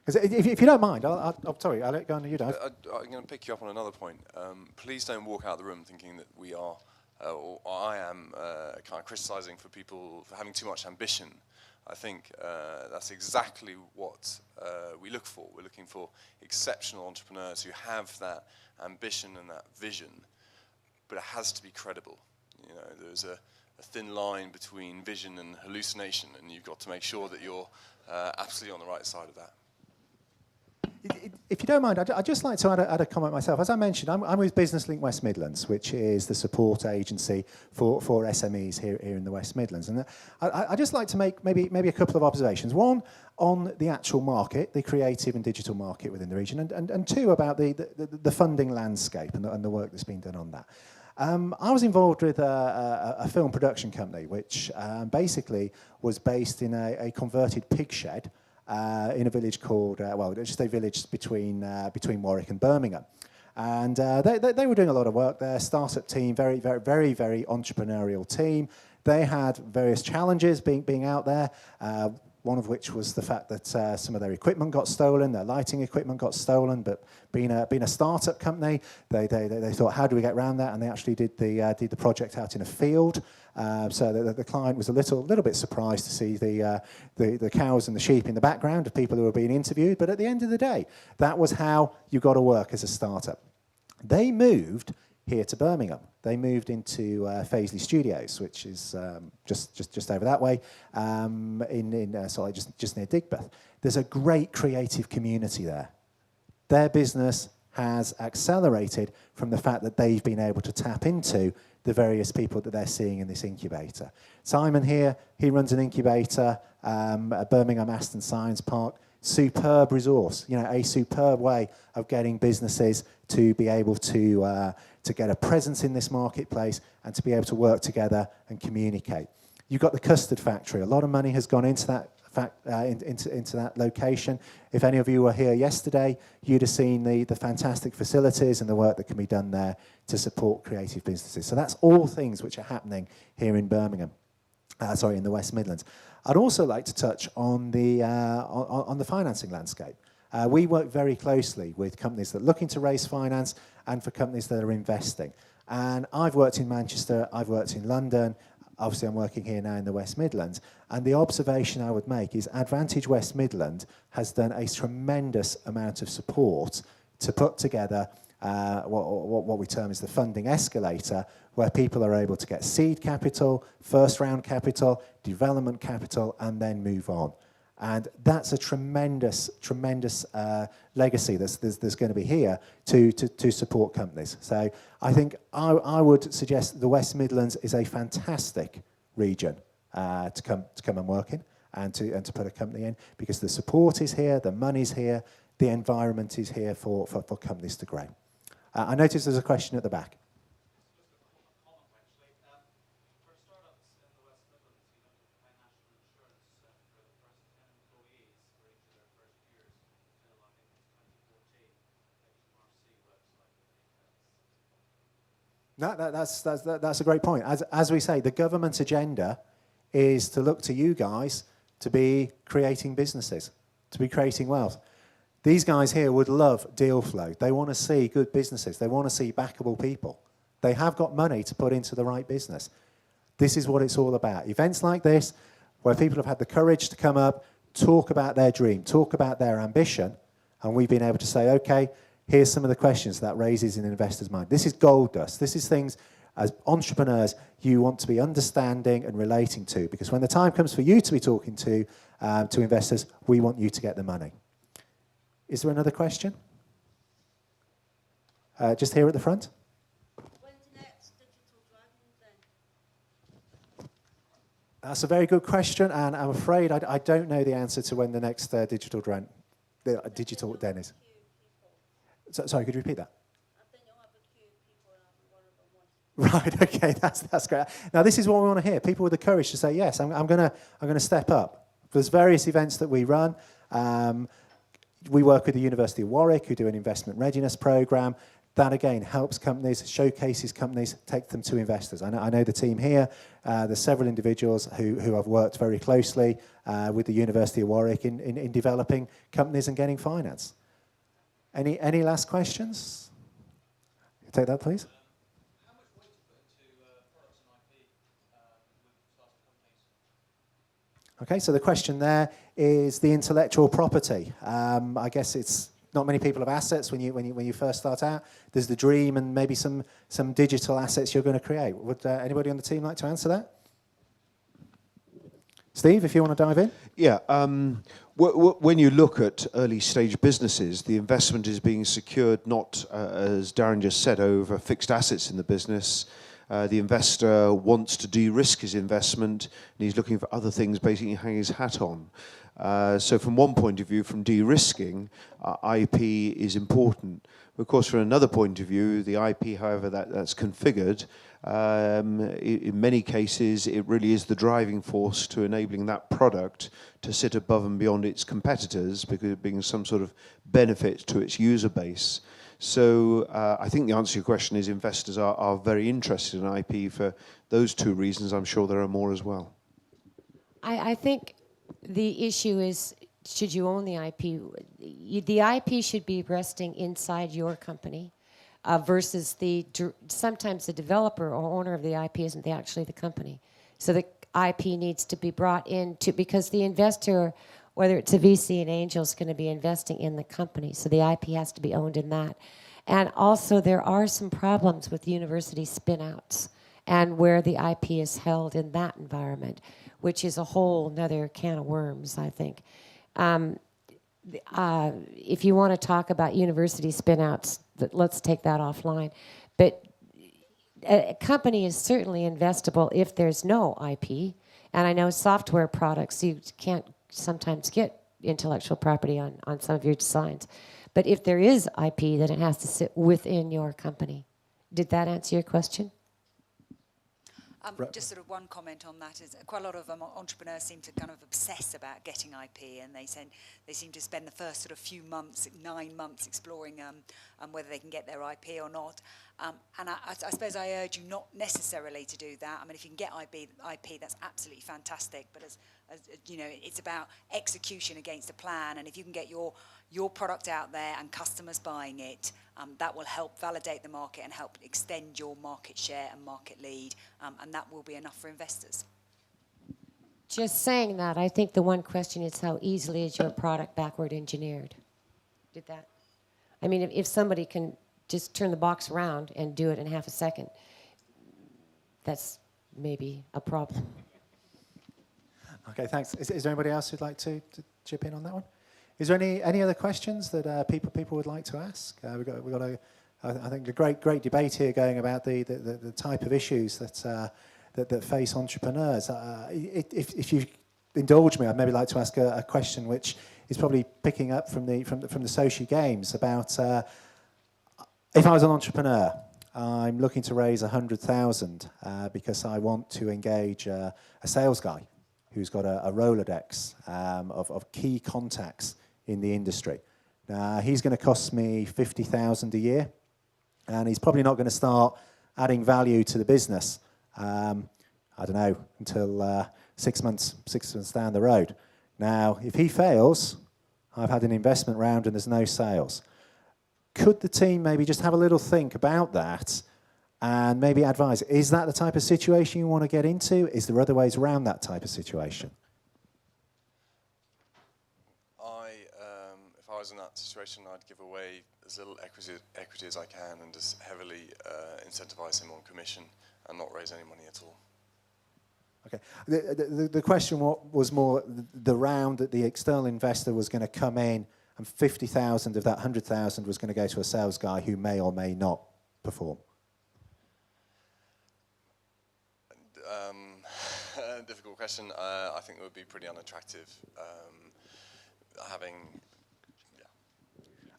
Speaker 1: Because if you don't mind, I'm sorry, I'll let go on to you, Dave.
Speaker 2: I'm going to pick you up on another point. Please don't walk out the room thinking that we are, or I am, kind of criticising for people for having too much ambition. I think that's exactly what we look for. We're looking for exceptional entrepreneurs who have that ambition and that vision, but it has to be credible. You know, there's a thin line between vision and hallucination, and you've got to make sure that you're absolutely on the right side of that.
Speaker 1: If you don't mind, I'd just like to add a comment myself. As I mentioned, I'm with Business Link West Midlands, which is the support agency for SMEs here in the West Midlands. And I'd just like to make maybe a couple of observations. One, on the actual market, the creative and digital market within the region, and two, about the funding landscape and the work that's been done on that. I was involved with a film production company, which basically was based in a converted pig shed in a village called, just a village between Warwick and Birmingham. And they were doing a lot of work there, startup team, very, very, very, very entrepreneurial team. They had various challenges being out there. one of which was the fact that some of their equipment got stolen, their lighting equipment got stolen, but being a startup company, they thought, how do we get around that? And they actually did the project out in a field, so the client was a little bit surprised to see the cows and the sheep in the background of people who were being interviewed, but at the end of the day, that was how you got to work as a startup. They moved here to Birmingham. They moved into Faisley Studios, which is just over that way, just near Digbeth. There's a great creative community there. Their business has accelerated from the fact that they've been able to tap into the various people that they're seeing in this incubator. Simon here, he runs an incubator at Birmingham Aston Science Park. Superb resource, a superb way of getting businesses to be able to get a presence in this marketplace and to be able to work together and communicate. You've got the custard factory. A lot of money has gone into that into that location. If any of you were here yesterday, you'd have seen the fantastic facilities and the work that can be done there to support creative businesses. So that's all things which are happening here in Birmingham. In the West Midlands. I'd also like to touch on the financing landscape. We work very closely with companies that are looking to raise finance and for companies that are investing. And I've worked in Manchester, I've worked in London, obviously I'm working here now in the West Midlands, and the observation I would make is Advantage West Midlands has done a tremendous amount of support to put together what we term as the funding escalator, where people are able to get seed capital, first round capital, development capital, and then move on. And that's a tremendous legacy there's going to be here to support companies. So I think I would suggest the West Midlands is a fantastic region to come and work in and to put a company in, because the support is here, the money's here, the environment is here for companies to grow. I notice there's a question at the back. No, that's a great point. As we say, the government agenda is to look to you guys to be creating businesses, to be creating wealth. These guys here would love deal flow. They want to see good businesses. They want to see backable people. They have got money to put into the right business. This is what it's all about. Events like this, where people have had the courage to come up, talk about their dream, talk about their ambition, and we've been able to say, okay, here's some of the questions that raises in an investor's mind. This is gold dust. This is things, as entrepreneurs, you want to be understanding and relating to, because when the time comes for you to be talking to investors, we want you to get the money. Is there another question? Just here at the front.
Speaker 15: When's the next Digital Dragon then?
Speaker 1: That's a very good question, and I'm afraid I don't know the answer to when the next Digital Den is. Sorry, could you repeat that?
Speaker 15: I think you'll have a queue of people and
Speaker 1: Right, okay, that's great. Now, this is what we want to hear. People with the courage to say, yes, I'm going to step up. There's various events that we run. We work with the University of Warwick, who do an investment readiness program. That, again, helps companies, showcases companies, take them to investors. I know the team here. There's several individuals who have worked very closely with the University of Warwick in developing companies and getting finance. Any last questions? Take that, please.
Speaker 16: How much weight is put into products and IP with startup companies?
Speaker 1: Okay, so the question there is the intellectual property. I guess it's not many people have assets when you first start out. There's the dream and maybe some digital assets you're going to create. Would anybody on the team like to answer that? Steve, if you want to dive in.
Speaker 4: Yeah. When you look at early stage businesses, the investment is being secured not, as Darren just said, over fixed assets in the business. The investor wants to de-risk his investment, and he's looking for other things basically to hang his hat on. So from one point of view, from de-risking, IP is important. Of course, from another point of view, the IP, however that's configured, in many cases, it really is the driving force to enabling that product to sit above and beyond its competitors, because it brings some sort of benefit to its user base. So I think the answer to your question is investors are very interested in IP for those two reasons. I'm sure there are more as well.
Speaker 6: I think The issue is, should you own the IP? The IP should be resting inside your company versus sometimes the developer or owner of the IP isn't actually the company. So the IP needs to be brought into, because the investor, whether it's a VC and angel, is going to be investing in the company. So the IP has to be owned in that. And also there are some problems with university spin-outs and where the IP is held in that environment, which is a whole nother can of worms, I think. If you want to talk about university spin-outs, let's take that offline. But a company is certainly investable if there's no IP. And I know software products, you can't sometimes get intellectual property on some of your designs. But if there is IP, then it has to sit within your company. Did that answer your question?
Speaker 3: Just sort of one comment on that is quite a lot of entrepreneurs seem to kind of obsess about getting IP, and they seem to spend the first sort of few months, 9 months, exploring whether they can get their IP or not. And I suppose I urge you not necessarily to do that. I mean, if you can get IP, that's absolutely fantastic. But as you know, it's about execution against a plan. And if you can get your product out there and customers buying it, that will help validate the market and help extend your market share and market lead, and that will be enough for investors.
Speaker 6: Just saying that, I think the one question is how easily is your product backward engineered? Did that? I mean, if somebody can just turn the box around and do it in half a second, that's maybe a problem.
Speaker 1: Okay, thanks. Is there anybody else who'd like to chip in on that one? Is there any other questions that people would like to ask? We've got I think a great debate here going about the type of issues that face entrepreneurs. If you indulge me, I'd maybe like to ask a question which is probably picking up from the social games about if I was an entrepreneur, I'm looking to raise 100,000 because I want to engage a sales guy who's got a Rolodex of key contacts in the industry. Now, he's going to cost me 50,000 a year, and he's probably not going to start adding value to the business, I don't know, until 6 months down the road. Now, if he fails, I've had an investment round and there's no sales. Could the team maybe just have a little think about that and maybe advise, is that the type of situation you want to get into? Is there other ways around that type of situation?
Speaker 2: If I was in that situation, I'd give away as little equity as I can and just heavily incentivize him on commission and not raise any money at all.
Speaker 1: Okay. The question was more the round that the external investor was going to come in, and 50,000 of that 100,000 was going to go to a sales guy who may or may not perform.
Speaker 2: Difficult question. I think it would be pretty unattractive.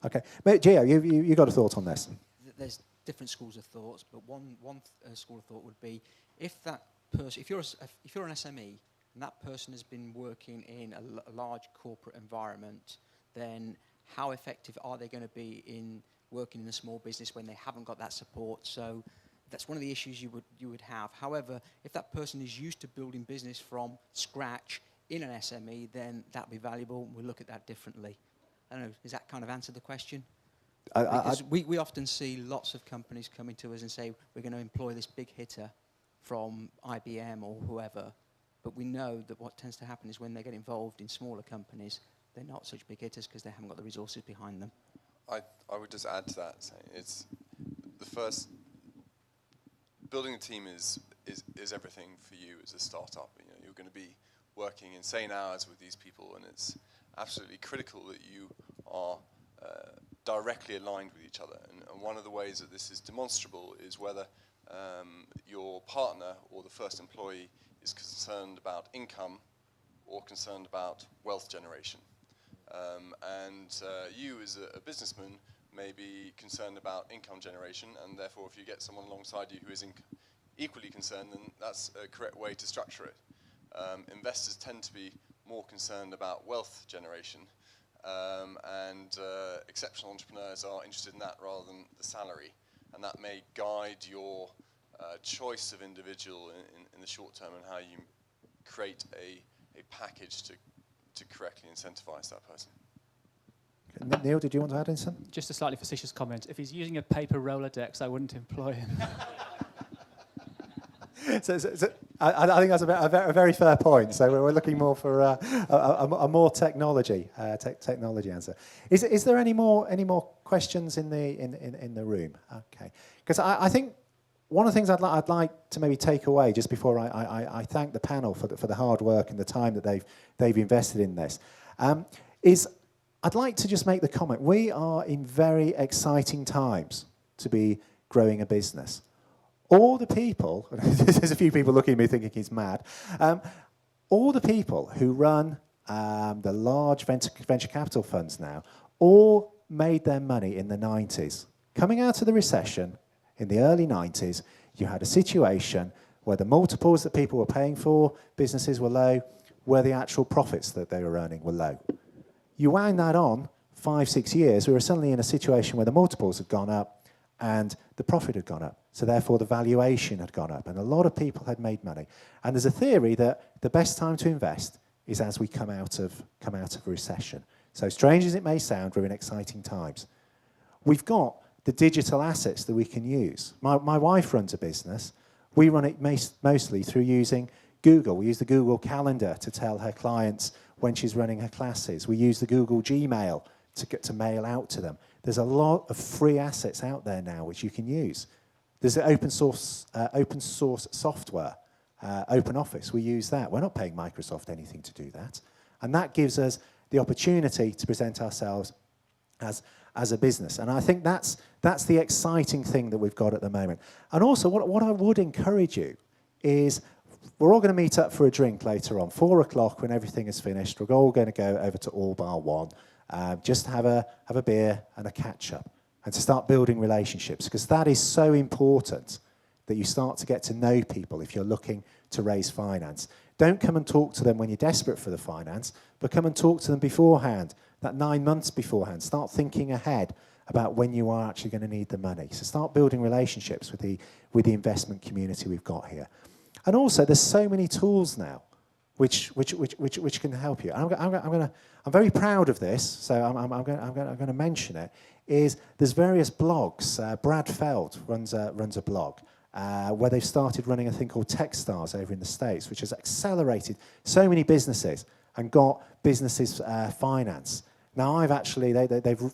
Speaker 1: Okay, Gio, you got a thought on this?
Speaker 8: There's different schools of thoughts, but one school of thought would be if that person, if you're an SME and that person has been working in a large corporate environment, then how effective are they going to be in working in a small business when they haven't got that support? So that's one of the issues you would have. However, if that person is used to building business from scratch in an SME, then that would be valuable. We'll look at that differently. I don't know, does that kind of answer the question? Because we often see lots of companies coming to us and say, we're going to employ this big hitter from IBM or whoever, but we know that what tends to happen is when they get involved in smaller companies, they're not such big hitters because they haven't got the resources behind them.
Speaker 2: I would just add to that, saying it's the first, building a team is everything for you as a startup. You know, you're going to be working insane hours with these people, and it's absolutely critical that you are directly aligned with each other. And one of the ways that this is demonstrable is whether your partner or the first employee is concerned about income or concerned about wealth generation. You as a businessman may be concerned about income generation, and therefore if you get someone alongside you who is equally concerned, then that's a correct way to structure it. Investors tend to be more concerned about wealth generation, and exceptional entrepreneurs are interested in that rather than the salary, and that may guide your choice of individual in the short term and how you create a package to to correctly incentivize that person.
Speaker 1: Neil, did you want to add in something?
Speaker 7: Just a slightly facetious comment. If he's using a paper Rolodex, I wouldn't employ him.
Speaker 1: So I think that's a very fair point. So we're looking more for a more technology answer. Is there any more questions in the room? Okay, because I think one of the things I'd like to maybe take away just before I thank the panel for the hard work and the time that they've invested in this is I'd like to just make the comment: we are in very exciting times to be growing a business. All the people, there's a few people looking at me thinking he's mad, all the people who run the large venture capital funds now all made their money in the 90s. Coming out of the recession in the early 90s, you had a situation where the multiples that people were paying for businesses were low, where the actual profits that they were earning were low. You wound that on 5-6 years, we were suddenly in a situation where the multiples had gone up and the profit had gone up. So therefore the valuation had gone up and a lot of people had made money. And there's a theory that the best time to invest is as we come out of a recession. So strange as it may sound, we're in exciting times. We've got the digital assets that we can use. My wife runs a business. We run it mostly through using Google. We use the Google Calendar to tell her clients when she's running her classes. We use the Google Gmail to mail out to them. There's a lot of free assets out there now which you can use. There's the open source software, Open Office. We use that. We're not paying Microsoft anything to do that. And that gives us the opportunity to present ourselves as a business. And I think that's the exciting thing that we've got at the moment. And also what I would encourage you is we're all going to meet up for a drink later on, 4 o'clock when everything is finished. We're all going to go over to All Bar One. Just have a beer and a catch-up and to start building relationships, because that is so important that you start to get to know people if you're looking to raise finance. Don't come and talk to them when you're desperate for the finance, but come and talk to them beforehand, that 9 months beforehand. Start thinking ahead about when you are actually going to need the money. So start building relationships with the investment community we've got here. And also, there's so many tools now which can help you. I'm very proud of this, so I'm going to mention it. There's various blogs. Brad Feld runs a blog where they've started running a thing called Techstars over in the States, which has accelerated so many businesses and got businesses finance. Now they've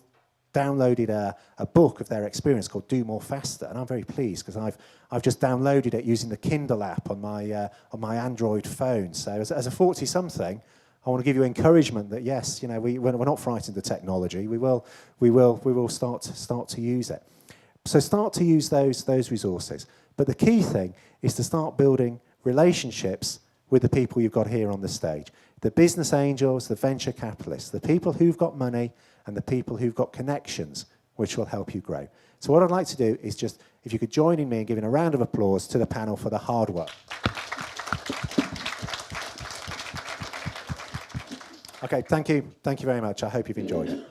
Speaker 1: downloaded a book of their experience called Do More Faster, and I'm very pleased because I've just downloaded it using the Kindle app on my Android phone. So as a 40-something, I want to give you encouragement that yes, we're not frightened of technology. We will start to use it. So start to use those resources. But the key thing is to start building relationships with the people you've got here on the stage. The business angels, the venture capitalists, the people who've got money and the people who've got connections, which will help you grow. So what I'd like to do is just, if you could join in me in giving a round of applause to the panel for the hard work. Okay, thank you very much. I hope you've enjoyed it.